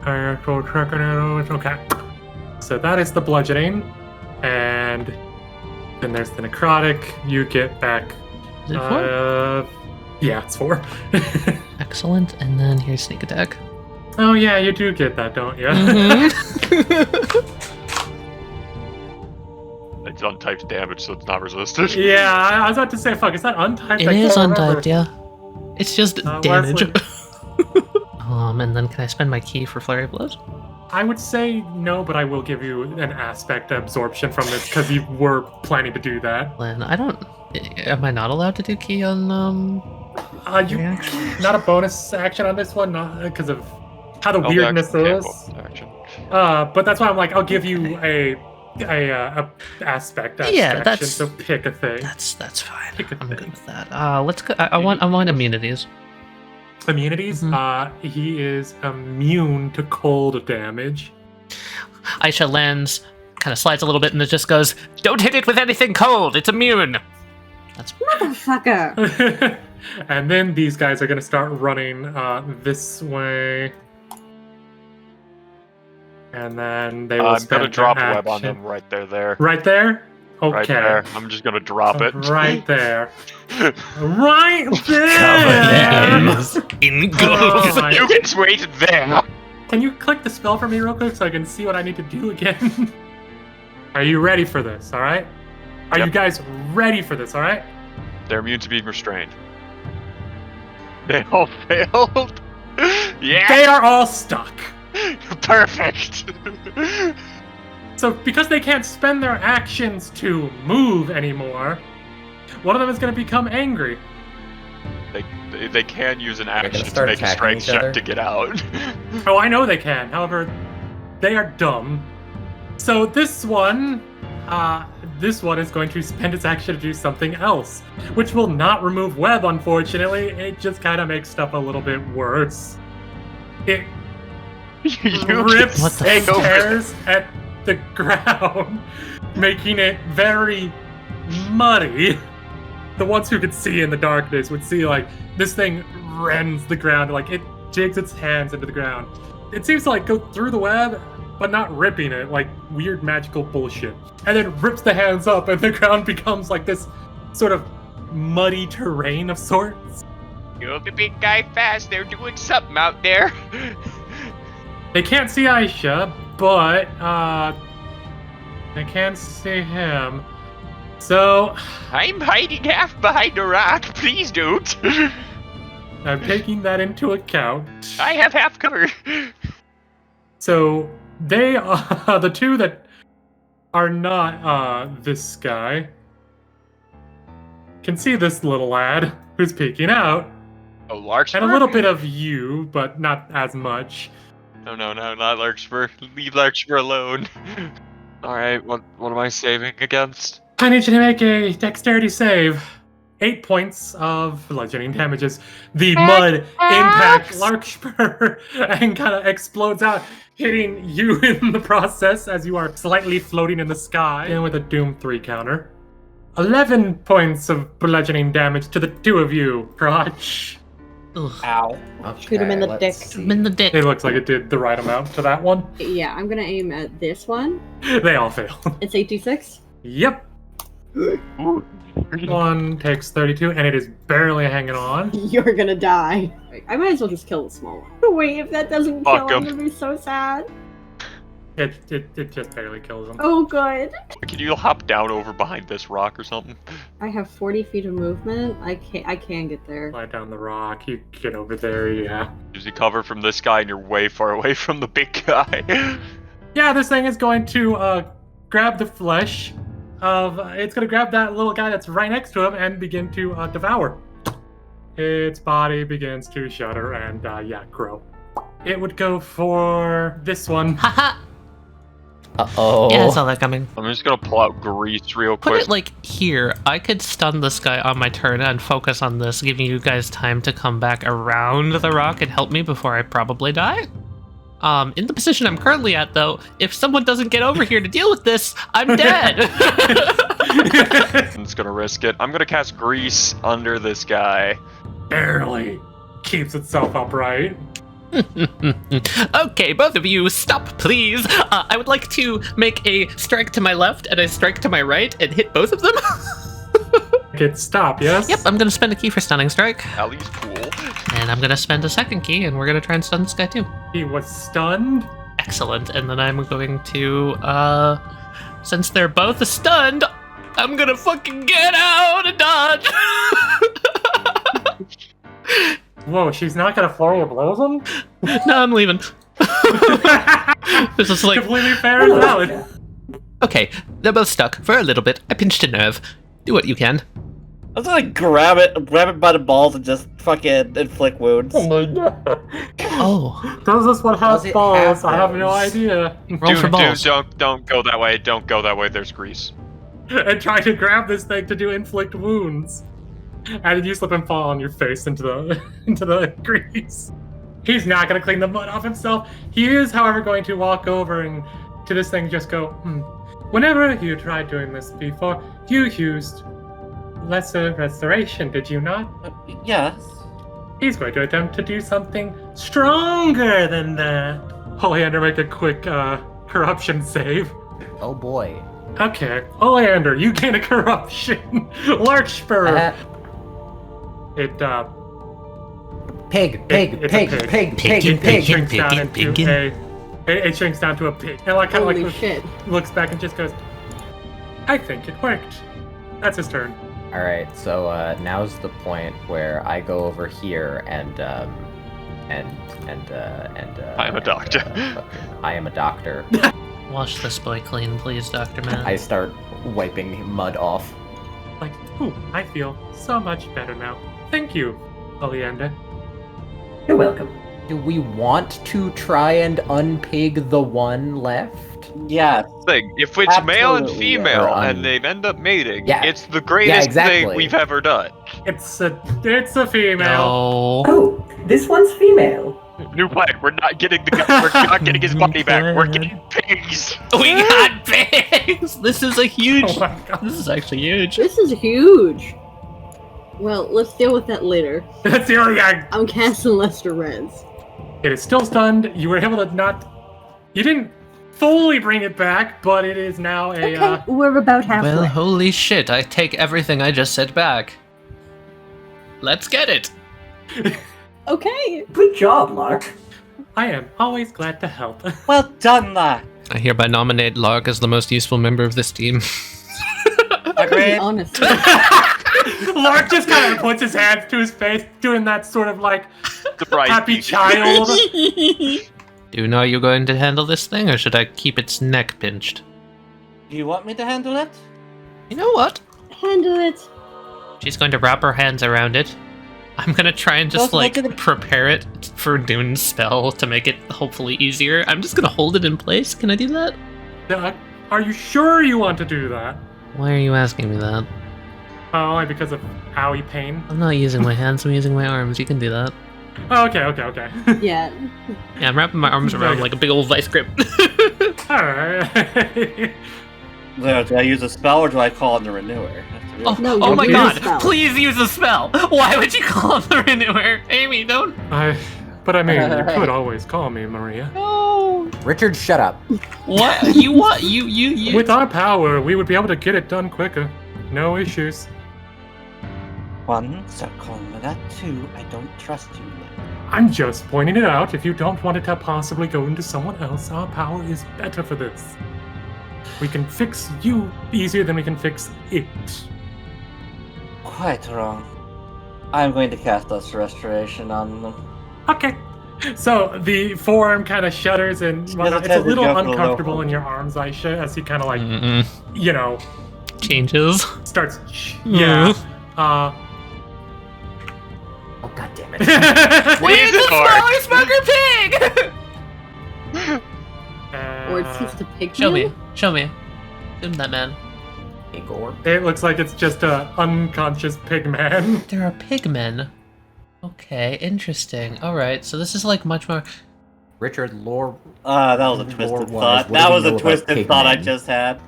Actual tracking arrows. Okay. So that is the bludgeoning, and then there's the necrotic. You get back. Is it 4? Yeah, it's 4. Excellent. And then here's sneak attack. Oh yeah, you do get that, don't you? Mhm. It's untyped damage, so it's not resisted. Yeah, I was about to say, fuck, is that untyped? It I is can't remember. untyped, yeah. It's just damage. Westley. And then can I spend my key for Flurry of Blows? I would say no, but I will give you an aspect absorption from this because you were planning to do that. Then I don't. Am I not allowed to do key on Not a bonus action on this one, not because of how the weirdness is. But that's why I'm like, I'll give you a aspect Yeah, action. So pick a thing. That's fine. Pick a I'm thing. good with that. Let's go. I want immunities. Immunities? He is immune to cold damage. Aishah lands, kind of slides a little bit, and it just goes, "Don't hit it with anything cold. It's immune." That's Motherfucker! And then these guys are going to start running this way. And then they will I'm spend gonna drop a their web on action. them right there. Right there? Okay. Right there. I'm just gonna drop it. Right there. Right there! Engulf. Alright. You can wait there. Can you click the spell for me real quick so I can see what I need to do again? Are you ready for this, alright? Are you guys ready for this, alright? They're immune to being restrained. They all failed. Yeah. They are all stuck. Perfect. So because they can't spend their actions to move anymore, one of them is going to become angry. They can use an action to start make a attacking strength each check other? to get out. Oh, I know they can. However, they are dumb. So this one is going to spend its action to do something else, which will not remove web, unfortunately. It just kind of makes stuff a little bit worse. It rips What the and fuck? tears at the ground, making it very muddy. The ones who could see in the darkness would see, like, this thing rends the ground, like, it digs its hands into the ground. It seems to, like, go through the web, but not ripping it, like weird magical bullshit. And then rips the hands up, and the ground becomes, like, this sort of muddy terrain of sorts. You're the big guy fast. They're doing something out there. They can't see Aishah, but, they can see him. So, I'm hiding half behind a rock. Please don't. I'm taking that into account. I have half cover. So, they are the two that are not, this guy. Can see this little lad who's peeking out. Oh, Larkspur? And a little bit of you, but not as much. No, not Larkspur. Leave Larkspur alone. Alright, what am I saving against? I need you to make a dexterity save. 8 points of bludgeoning damages. The mud impacts Larkspur and kind of explodes out, hitting you in the process as you are slightly floating in the sky. And with a Doom 3 counter. 11 points of bludgeoning damage to the two of you, Crotch. Ugh. Ow. Shoot him in the dick. I'm in the dick. It looks like it did the right amount to that one. Yeah, I'm gonna aim at this one. They all failed. It's 86. Yep. One takes 32, and it is barely hanging on. You're gonna die. I might as well just kill the small one. Wait, if that doesn't Fuck kill him, him. I'm gonna be so sad. It just barely kills him. Oh, good. Can you hop down over behind this rock or something? I have 40 feet of movement. I can get there. Slide down the rock, you get over there, yeah. Usually cover from this guy and you're way far away from the big guy. Yeah, this thing is going to grab the flesh of. It's going to grab that little guy that's right next to him and begin to devour. Its body begins to shudder and, grow. It would go for this one. Haha. Uh-oh. Yeah, I saw that coming. I'm just gonna pull out grease real Put quick. it like here. I could stun this guy on my turn and focus on this, giving you guys time to come back around the rock and help me before I probably die. In the position I'm currently at, though, if someone doesn't get over here to deal with this, I'm dead. I'm just gonna risk it. I'm gonna cast grease under this guy. Barely keeps itself upright. Okay, both of you, stop, please. I would like to make a strike to my left and a strike to my right and hit both of them. Get stop, yes? Yep, I'm gonna spend a key for stunning strike, Allie's cool. and I'm gonna spend a second key, and we're gonna try and stun this guy too. He was stunned. Excellent, and then I'm going to, since they're both stunned, I'm gonna fucking get out and dodge. Whoa, she's not gonna forward blows him? No, I'm leaving. This is like, Completely fair and valid. okay, they're both stuck for a little bit. I pinched a nerve. Do what you can. I'm just gonna grab it by the balls and just fucking inflict wounds. Oh my god. Oh, Does this one have Does it balls? have I have no those? idea. roll for Dude, balls. don't go that way. Don't go that way. There's grease. And try to grab this thing to do inflict wounds. And you slip and fall on your face into the grease. He's not gonna clean the mud off himself. He is, however, going to walk over and to this thing just go, Whenever you tried doing this before, you used lesser restoration, did you not? Yes. He's going to attempt to do something stronger than that. Oleander, make a quick corruption save. Oh boy. Okay, Oleander, you gain a corruption. Larkspur. It Pig. shrinks down into it shrinks down to a pig. And like kind of Holy like shit. looks back and just goes, I think it worked. That's his turn. All right, so now's the point where I go over here and I'm a doctor. I am a doctor. Wash this boy clean, please, Dr. Man. I start wiping mud off. Like, I feel so much better now. Thank you, Oleander. You're welcome. Do we want to try and unpig the one left? Yeah. Thing. If it's male and Absolutely, yeah. female Or and they've end up mating, Yeah. it's the greatest exactly. thing we've ever done. It's a female. No. Oh, this one's female. New plan. We're not getting his body back. We're getting pigs. We got pigs! This is a huge... Oh my god. This is actually huge. This is huge. Well, let's deal with that later. That's the only guy. I'm casting Lester Reds. It is still stunned. You were able to not. You didn't fully bring it back, but it is now a. Okay, we're about halfway. Well, holy shit, I take everything I just said back. Let's get it! Okay. Good job, Lark. I am always glad to help. Well done, Lark. I hereby nominate Lark as the most useful member of this team. Agreed. Honestly. Lark just kind of puts his hands to his face, doing that sort of like The bride happy piece. child. Do you know you're going to handle this thing, or should I keep its neck pinched? Do you want me to handle it? You know what? Handle it. She's going to wrap her hands around it. I'm gonna try and just, Don't like, look at it. prepare it for Dune's spell to make it hopefully easier. I'm just gonna hold it in place. Can I do that? Are you sure you want to do that? Why are you asking me that? Only because of owie pain. I'm not using my hands, I'm using my arms. You can do that. Oh, okay. Yeah. Yeah, I'm wrapping my arms around like a big old vice grip. Alright. Do I use a spell or do I call on the renewer? That's the real- Oh, No, oh you my use god! a spell. Please use a spell! Why would you call him the renewer? Amy, don't. But I mean, you could always call me Maria. No! Richard, shut up. What? You what? You. With our power, we would be able to get it done quicker. No issues. 1, stop calling me that. 2, I don't trust you yet. I'm just pointing it out. If you don't want it to possibly go into someone else, our power is better for this. We can fix you easier than we can fix it. Quite wrong. I'm going to cast Dust Restoration on them. Okay. So the forearm kind of shudders and it's a little uncomfortable in your arms, Aishah, as he kind of like, you know, Changes. starts. Yeah. Oh god damn it. Where's the smaller smoker pig? Or it's just a pig. Show me. Show me. Give him that man. Igor. It looks like it's just a unconscious pig man. There are pigmen. Okay, interesting. Alright, so this is like much more... Richard, lore. That was a Lore twisted wise, thought. what That do was you a know about twisted thought I pigmen? just had.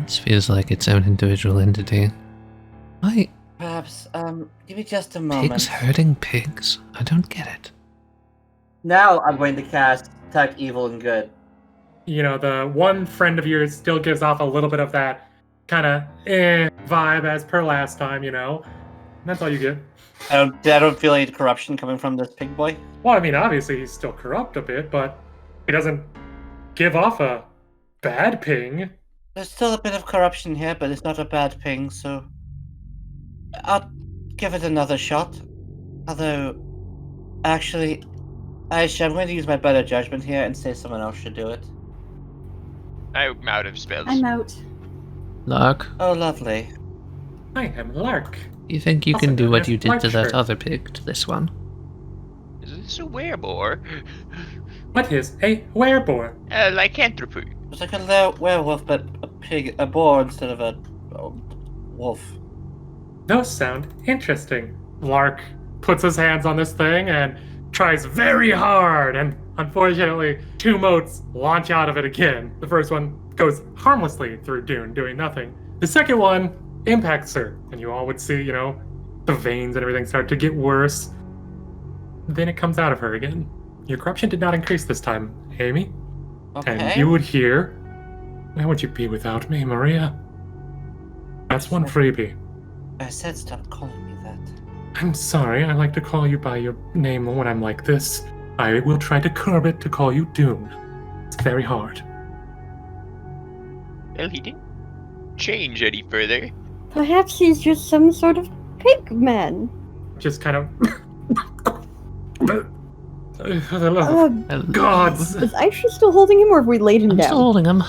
This feels like its own individual entity. Why? Perhaps, give me just a moment. Pigs hurting pigs? I don't get it. Now I'm going to cast Tuck Evil and Good. You know, the one friend of yours still gives off a little bit of that kind of vibe as per last time, you know? And that's all you get. I don't feel any corruption coming from this pig boy. Well, I mean, obviously he's still corrupt a bit, but he doesn't give off a bad ping. There's still a bit of corruption here, but it's not a bad ping, so I'll give it another shot. Although, Actually, Aishah, I'm going to use my better judgment here and say someone else should do it. I'm out of spells. I'm out. Lark, Oh, lovely. I am Lark. you think you can Also do known what as you did to that Whitebeard. other pig to this one? Is this a werebore? What is a werebore? Lycanthropy. It's like a werewolf, but a boar instead of a wolf. Those sound interesting. Lark puts his hands on this thing and tries very hard, and unfortunately, 2 motes launch out of it again. The first one goes harmlessly through Dune, doing nothing. The second one impacts her, and you all would see, the veins and everything start to get worse. Then it comes out of her again. Your corruption did not increase this time, Amy. Okay. And you would hear, where would you be without me, Maria? That's one freebie. I said stop calling me that. I'm sorry, I like to call you by your name when I'm like this. I will try to curb it to call you Dune. It's very hard. Well, he didn't change any further. Perhaps he's just some sort of pig man. Just kind of... Uh, Gods! is Aishah still holding him, or have we laid him I'm down? still holding him.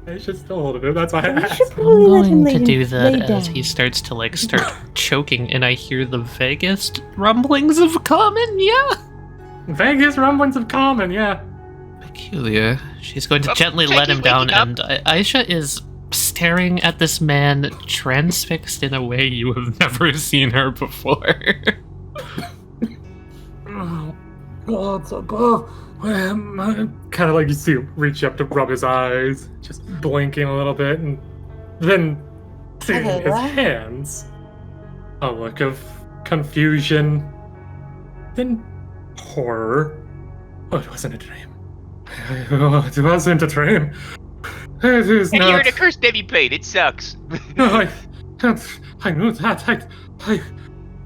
I should still hold it. That's why I We asked. should I'm probably let him going to lay do that lay as down. he starts to start choking, and I hear the vaguest rumblings of common. Yeah, Vegas rumblings of common, yeah. peculiar. She's going to Well, gently take let it, him down, wake it up. and Aishah is staring at this man, transfixed in a way you have never seen her before. Oh, God's above. Kind of like you see him reach up to rub his eyes, just blinking a little bit, and then seeing his Hello. hands, a look of confusion, then horror. Oh, it wasn't a dream. Oh, it wasn't a dream. It is And not. you're in a cursed heavy plate. It sucks. No, I knew that.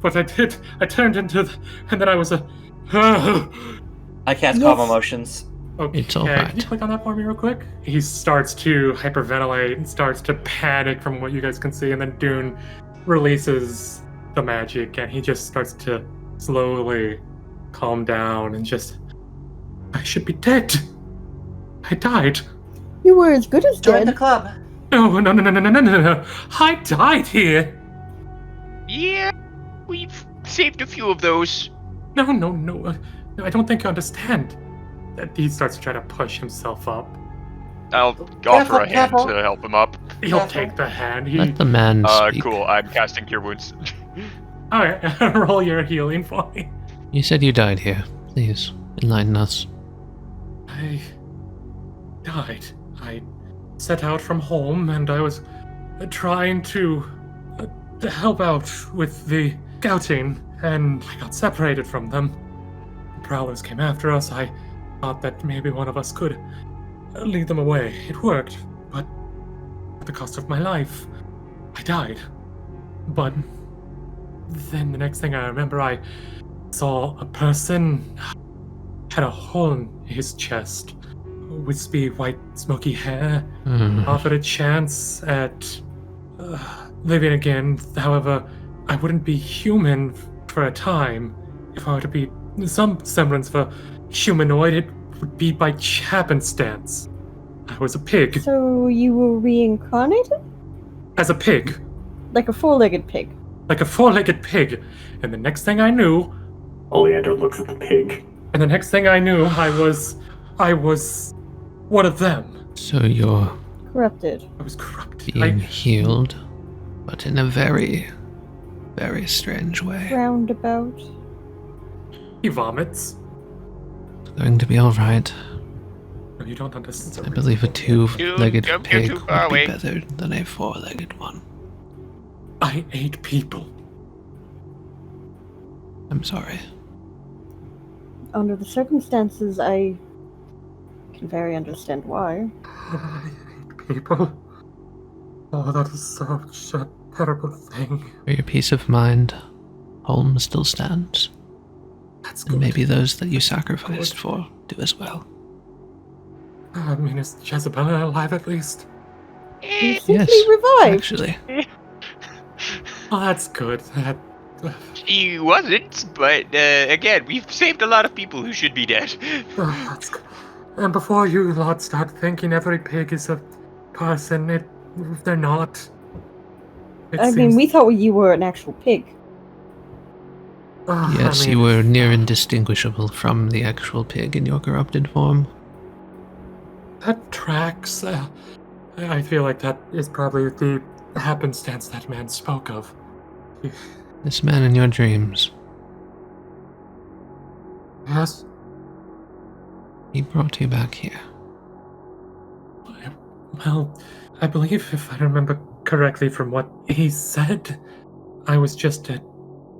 What I did, I turned into, and then I was a. I can't Yes. calm emotions. Okay, It's all can right. you click on that for me real quick? He starts to hyperventilate and starts to panic from what you guys can see, and then Dune releases the magic, and he just starts to slowly calm down and just. I should be dead. I died. You were as good as Join the dead. club. No. I died here. Yeah, we've saved a few of those. No. I don't think you understand. He starts to try to push himself up. I'll offer a hand to help him up. He'll Careful. take the hand. Let the man speak. Cool. I'm casting Cure Wounds. Alright, roll your healing for me. You said you died here. Please, enlighten us. I died. I set out from home and I was trying to help out with the scouting, and I got separated from them. The prowlers came after us. I thought that maybe one of us could lead them away. It worked, but at the cost of my life, I died. But then the next thing I remember, I saw a person had a hole in his chest, wispy white smoky hair, offered a chance at living again. However, I wouldn't be human for a time. If I were to be some semblance of a humanoid, it would be by happenstance. I was a pig. So you were reincarnated? As a pig. Like a four-legged pig. Like a four-legged pig. And the next thing I knew, Oleander looks at the pig. and the next thing I knew, I was one of them. So you're Corrupted. I was corrupted. being healed, but in a very, very strange way. Roundabout. He vomits. It's going to be alright. No, you don't understand. I believe a two-legged You're pig too would far be away. better than a four-legged one. I ate people. I'm sorry. Under the circumstances, I can very understand why. I ate people. Oh, that is such a terrible thing. For your peace of mind, home still stands. That's And good. maybe those that you sacrificed for do as well. I mean, is Jezebel alive at least? You simply Yes, revived. actually. Oh, that's good. That She wasn't, but again, we've saved a lot of people who should be dead. And before you lot start thinking every pig is a person, they're not. I mean, we thought you were an actual pig. Yes, you were near indistinguishable from the actual pig in your corrupted form. That tracks. I feel like that is probably the happenstance that man spoke of. This man in your dreams. Yes? He brought you back here. Well, I believe if I remember correctly from what he said, I was just a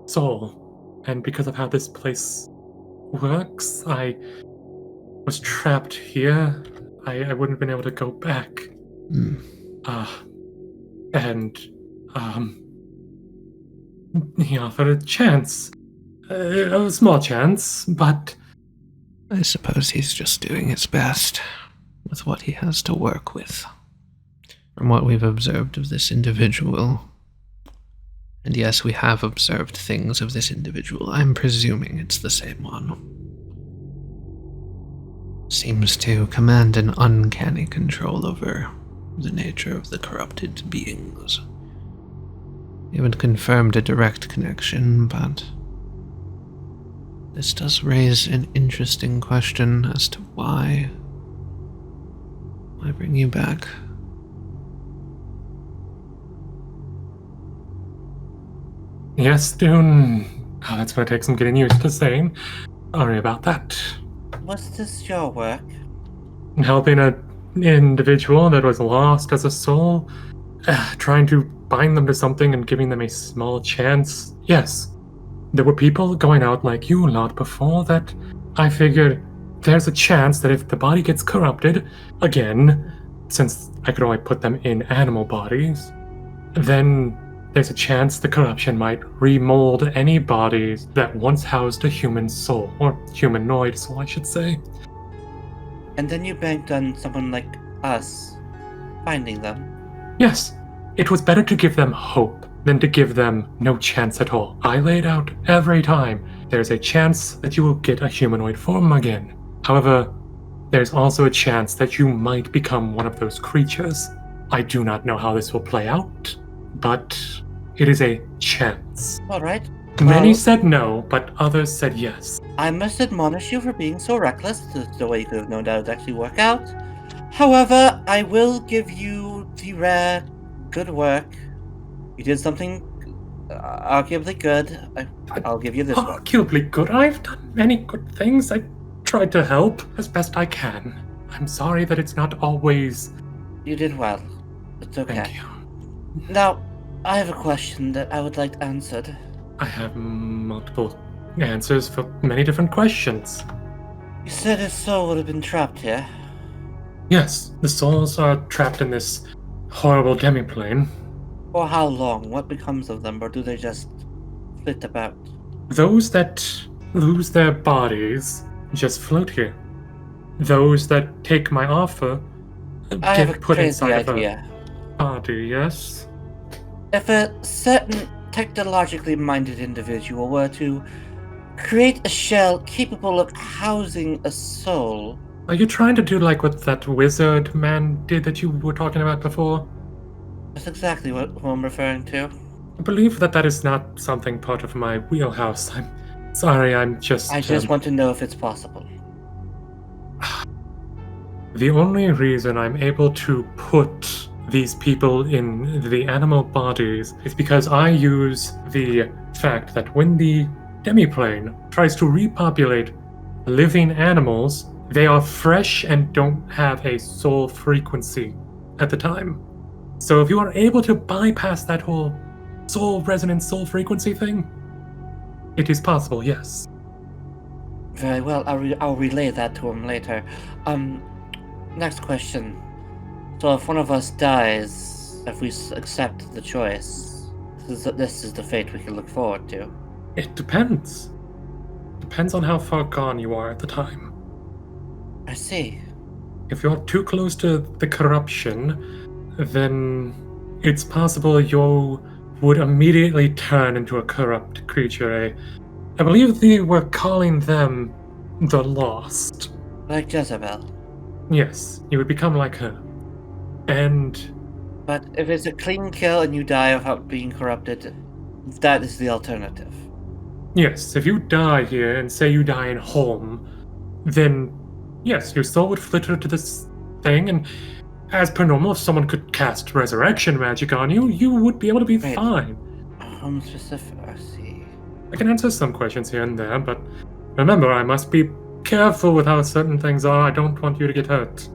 soul. And because of how this place works, I was trapped here. I wouldn't have been able to go back. He offered a chance. A small chance, but... I suppose he's just doing his best with what he has to work with. From what we've observed of this individual... And yes, we have observed things of this individual. I'm presuming it's the same one. Seems to command an uncanny control over the nature of the corrupted beings. We haven't confirmed a direct connection, but this does raise an interesting question as to why bring you back. Yes, Dune. Oh, that's going to take some getting used to saying. Sorry about that. Was this your work? Helping an individual that was lost as a soul, trying to bind them to something and giving them a small chance. Yes, there were people going out like you lot before that I figured there's a chance that if the body gets corrupted, again, since I could only put them in animal bodies, then there's a chance the corruption might remold any bodies that once housed a human soul, or humanoid soul, I should say. And then you banked on someone like us finding them. Yes, it was better to give them hope than to give them no chance at all. I laid out every time there's a chance that you will get a humanoid form again. However, there's also a chance that you might become one of those creatures. I do not know how this will play out, but it is a chance. All right. Many said no, but others said yes. I must admonish you for being so reckless. There's no way you could have known that would actually work out. However, I will give you the rare good work. You did something arguably good. I'll give you this one. Arguably good? I've done many good things. I tried to help as best I can. I'm sorry that it's not always... You did well. It's okay. Thank you. Now, I have a question that I would like answered. I have multiple answers for many different questions. You said his soul would have been trapped here. Yes, the souls are trapped in this horrible demiplane. For how long? What becomes of them, or do they just flit about? Those that lose their bodies just float here. Those that take my offer get put inside of a body, yes? If a certain technologically minded individual were to create a shell capable of housing a soul... Are you trying to do like what that wizard man did that you were talking about before? That's exactly who I'm referring to. I believe that is not something part of my wheelhouse. I'm sorry, I just want to know if it's possible. The only reason I'm able to put these people in the animal bodies is because I use the fact that when the demiplane tries to repopulate living animals, they are fresh and don't have a soul frequency at the time. So if you are able to bypass that whole soul resonance, soul frequency thing, it is possible, yes. Very well, I'll relay that to him later. Next question. So if one of us dies, if we accept the choice, this is the fate we can look forward to? It depends. Depends on how far gone you are at the time. I see. If you're too close to the corruption, then it's possible you'll would immediately turn into a corrupt creature. I believe they were calling them the Lost. Like Jezebel. Yes, you would become like her. And But if it's a clean kill and you die without being corrupted, that is the alternative. yes, if you die here and say you die in home, then yes, your soul would flitter to this thing, and as per normal, if someone could cast resurrection magic on you, you would be able to be Right. fine. Home specific, I see. I can answer some questions here and there, but remember, I must be careful with how certain things are. I don't want you to get hurt.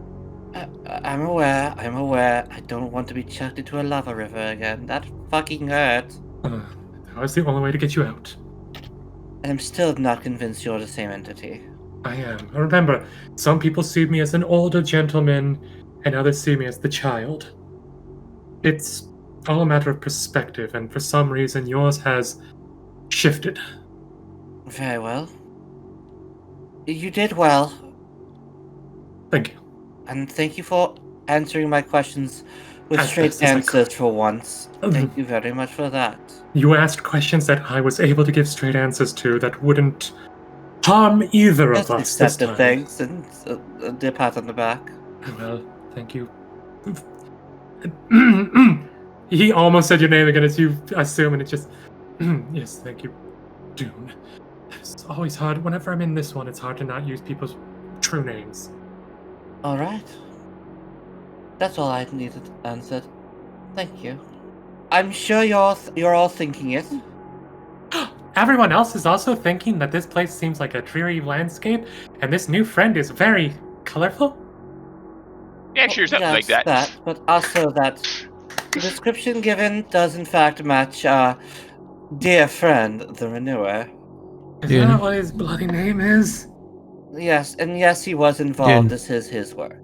I'm aware. I don't want to be chucked into a lava river again. That fucking hurt. That was the only way to get you out. And I'm still not convinced you're the same entity. I am. Remember, some people see me as an older gentleman, and others see me as the child. It's all a matter of perspective, and for some reason yours has shifted. Very well. You did well. Thank you. And thank you for answering my questions with As straight best as I answers for once. Thank you very much for that. You asked questions that I was able to give straight answers to that wouldn't harm either Let's of us accept this the time. thanks and the pat on the back. Well, thank you. He almost said your name again as you assume, and it just... yes, thank you, Dune. It's always hard. Whenever I'm in this one, it's hard to not use people's true names. Alright. That's all I needed answered. Thank you. I'm sure you're all thinking it. Everyone else is also thinking that this place seems like a dreary landscape, and this new friend is very colorful? Yeah, sure, something like Yes, that. but also that the description given does in fact match dear friend, the renewer. Is Dune. that what his bloody name is? Yes, and yes, he was involved. Dune. This is his work.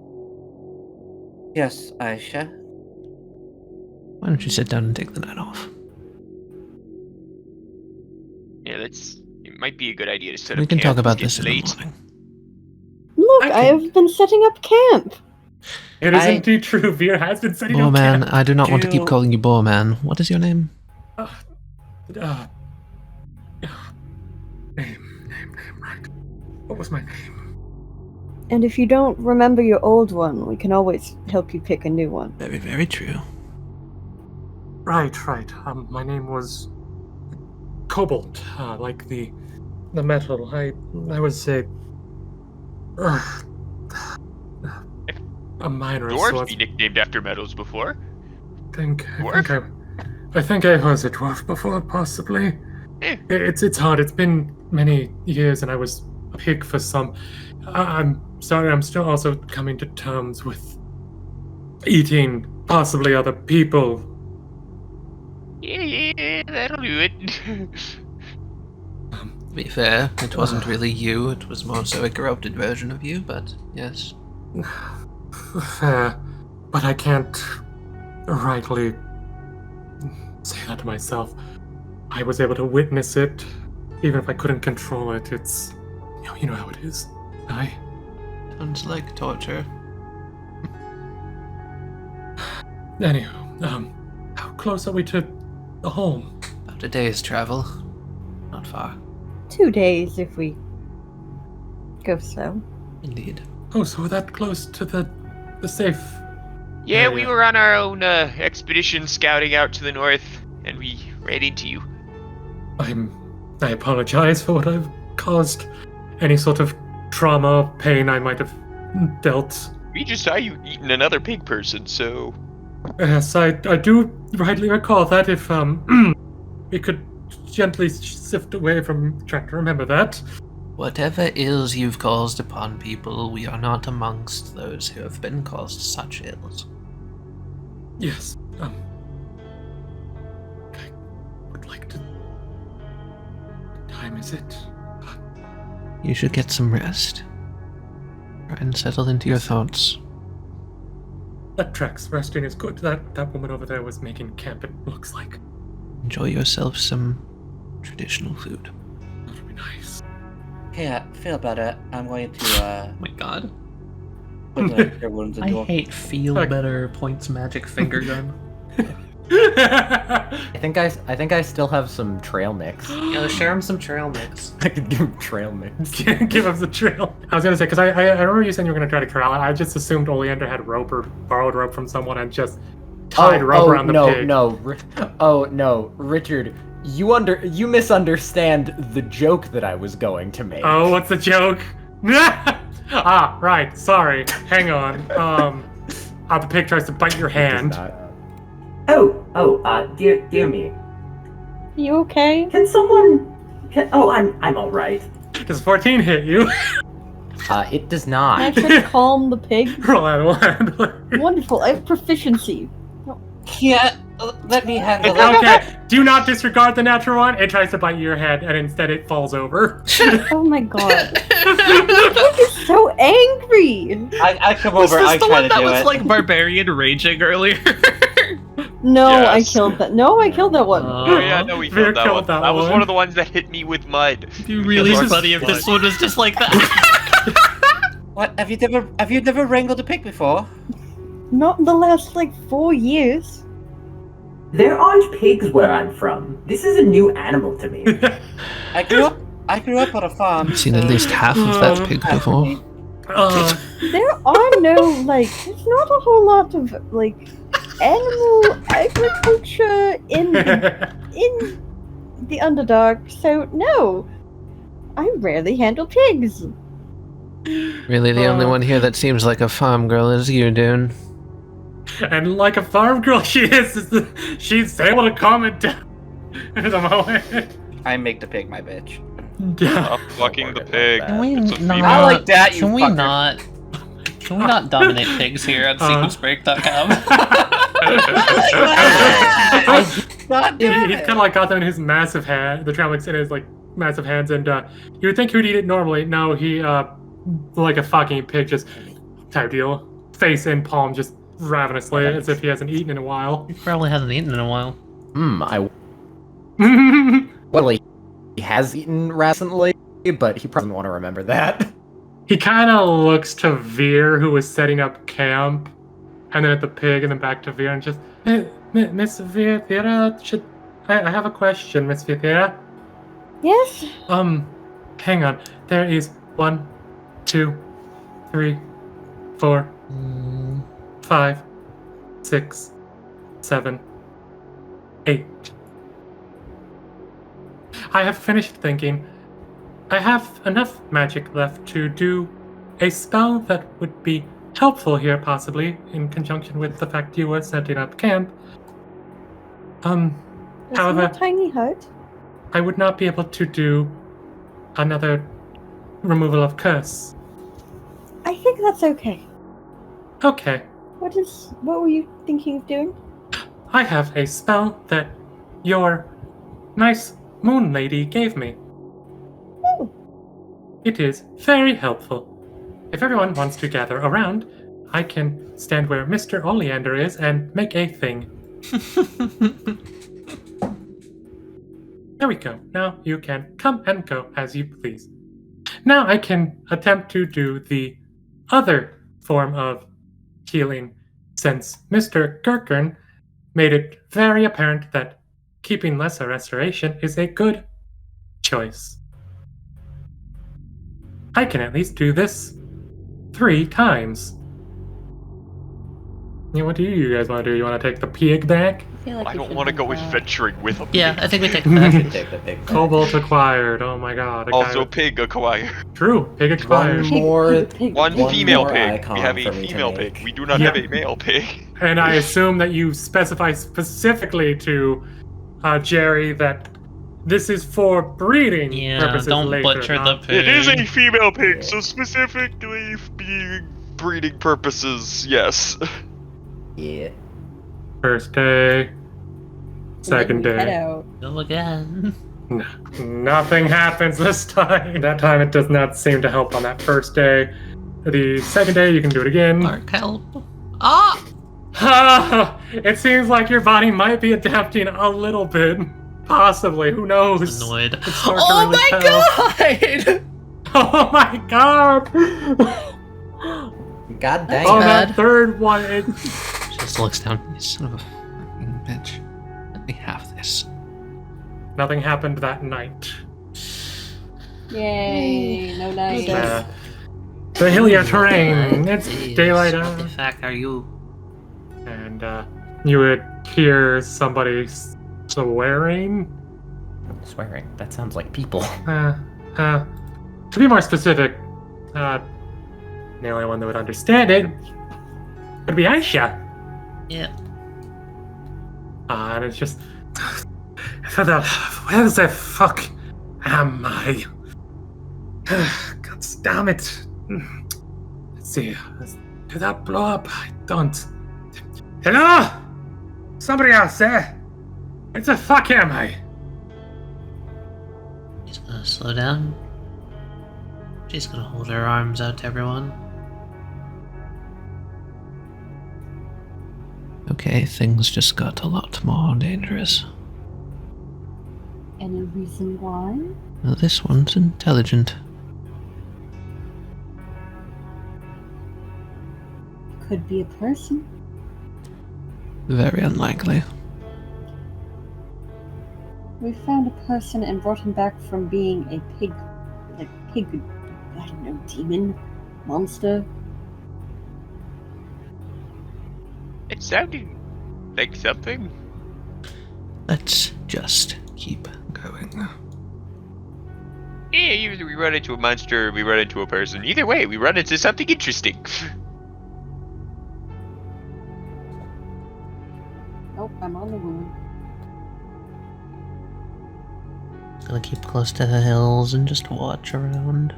Yes, Aishah. Why don't you sit down and take the night off? Yeah, it might be a good idea to set We up can camp. talk about It's this in the late. morning. Look, I I can- have been setting up camp. It is I- indeed true. Vir has been setting Boar up man, camp. I do not want to keep Do- calling you Boar man. What is your name? Name, right. What was my name? And if you don't remember your old one, we can always help you pick a new one. Very, very true. Right. My name was Cobalt, like the metal. I was a minor Dwarves sort. be nicknamed after metals before. I think I was a dwarf before, possibly. Eh. It's hard. It's been many years, and I was a pig for some. I'm sorry. I'm still also coming to terms with eating possibly other people. Yeah, that'll do it. To be fair, it wasn't really you, it was more so a corrupted version of you, but yes. Fair, but I can't rightly say that to myself. I was able to witness it, even if I couldn't control it. It's, you know how it is. Sounds like torture. Anywho, how close are we to the home? About a day's travel. Not far. 2 days if we go slow. Indeed. Oh, so we're that close to the safe. Yeah, Yeah, we yeah. were on our own expedition scouting out to the north, and we ran into you. I apologize for what I've caused. Any sort of trauma or pain I might have dealt. We just saw you eating another pig person, so... Yes, I do rightly recall that. If we could gently sift away from trying to remember that. Whatever ills you've caused upon people, we are not amongst those who have been caused such ills. Yes, I would like to... What time is it? You should get some rest. Try and settle into your thoughts. That tracks. Resting is good. That woman over there was making camp, it looks like. Enjoy yourself some traditional food. That would be nice. Yeah, feel better. I'm going to Oh my god. put the cure wounds I into hate feel Like- better points magic finger gun. I think I still have some trail mix. Yeah, share him some trail mix. I could give him trail mix. Give us the trail. I was gonna say, because I remember you saying you were gonna try to corral it. I just assumed Oleander had rope or borrowed rope from someone and just tied rope around the pig. No, Richard, you misunderstand the joke that I was going to make. Oh, what's the joke? Ah, right. Sorry. Hang on. The pig tries to bite your hand. Dear me. You okay? Can someone? I'm all right. Does 14 hit you? It does not. Can I try to calm the pig? Roll on. Wonderful, I have proficiency. Yeah, let me handle It's it. okay. Do not disregard the natural one. It tries to bite your head, and instead it falls over. Oh my god. The pig is so angry! I come Was over, this I the try one to that do was it. like barbarian raging earlier? No, Yes. I killed that. No, I killed that one. Oh yeah, no, we Vir killed that killed one. that That was one. one of the ones that hit me with mud. It'd be really Because funny if this one was just like that. What? Have you never wrangled a pig before? Not in the last, 4 years. There aren't pigs where I'm from. This is a new animal to me. I grew up on a farm. I've seen at least half of that pig before. There are no, there's not a whole lot of, animal agriculture in the Underdark, so no. I rarely handle pigs. Really, the only one here that seems like a farm girl is you, Dune. And like a farm girl she is, she's able to calm it down at the moment. I make the pig my bitch. Stop fucking the pig. Can we It's a not? female. I like that, you Can we fucker. not? Can we not dominate pigs here at sequencebreak.com? God He's damn kind it. of got them in his massive hand, the trail mix in his massive hands, and you would think he would eat it normally. No, he like a fucking pig, just type deal, face in palm, just ravenously, as if he hasn't eaten in a while. He probably hasn't eaten in a while. Well, he has eaten recently, but he probably doesn't want to remember that. He kind of looks to Vir, who was setting up camp, and then at the pig, and then back to Vir, and just, Miss Vir'Thyra, I have a question, Miss Vir'Thyra. Yes? Hang on. There is 1, 2, 3, 4, 5, 6, 7, 8. I have finished thinking. I have enough magic left to do a spell that would be helpful here, possibly, in conjunction with the fact you were setting up camp. However, That's a tiny hut. I would not be able to do another removal of curse. I think that's okay. Okay, What were you thinking of doing? I have a spell that your nice moon lady gave me. Oh. It is very helpful. If everyone wants to gather around, I can stand where Mr. Oleander is and make a thing. There we go. Now you can come and go as you please. Now I can attempt to do the other form of healing, since Mr. Gerkin made it very apparent that keeping lesser restoration is a good choice. I can at least do this 3 times. What do you guys want to do? You want to take the pig back? I don't want to go adventuring with a pig. Yeah, I think we take it back. Take the pig. Cobalt acquired. Oh my god. Also, pig acquired. True. Pig acquired. One female more pig. icon We have for a me to female make. pig. We do not Yeah. have a male pig. And I assume that you specify specifically to Jerry that this is for breeding Yeah, purposes don't later. butcher the not- pig. It is a female pig, so specifically being breeding purposes, yes. Yeah. First day. Second Head day. out. Go again. Nothing happens this time. That time it does not seem to help on that first day. The second day you can do it again. Mark, help. Ah! It seems like your body might be adapting a little bit. Possibly. Who knows? Annoyed. It's hard to Oh really my tell. god! Oh my god! God dang Oh, it. that third one. Just looks down. You son of a. bitch. Let me have this. Nothing happened that night. Yay, no night. The hillier terrain, it's daylight What out. the fuck are you? And you would hear somebody swearing. Swearing. That sounds like people. To be more specific, the only one that would understand it would be Aishah. Yeah. And it's just, where the fuck am I? God damn it! Let's see. Did that blow up? I don't. Hello? Somebody else there? Where the fuck am I? She's gonna slow down. She's gonna hold her arms out to everyone. Okay, things just got a lot more dangerous. Any reason why? Well, this one's intelligent. Could be a person. Very unlikely. We found a person and brought him back from being a pig, I don't know, demon, monster. It sounded like something. Let's just keep going. Yeah, either we run into a monster or we run into a person. Either way, we run into something interesting. Nope, I'm on the move. Gonna keep close to the hills and just watch around.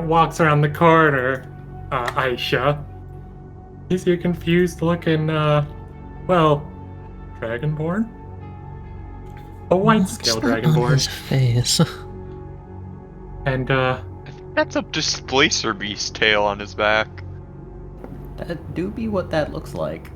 Walks around the corner, Aishah. You see a confused looking, dragonborn? A white-scale On dragonborn. his face. And, I think that's a displacer beast tail on his back. That do be what that looks like.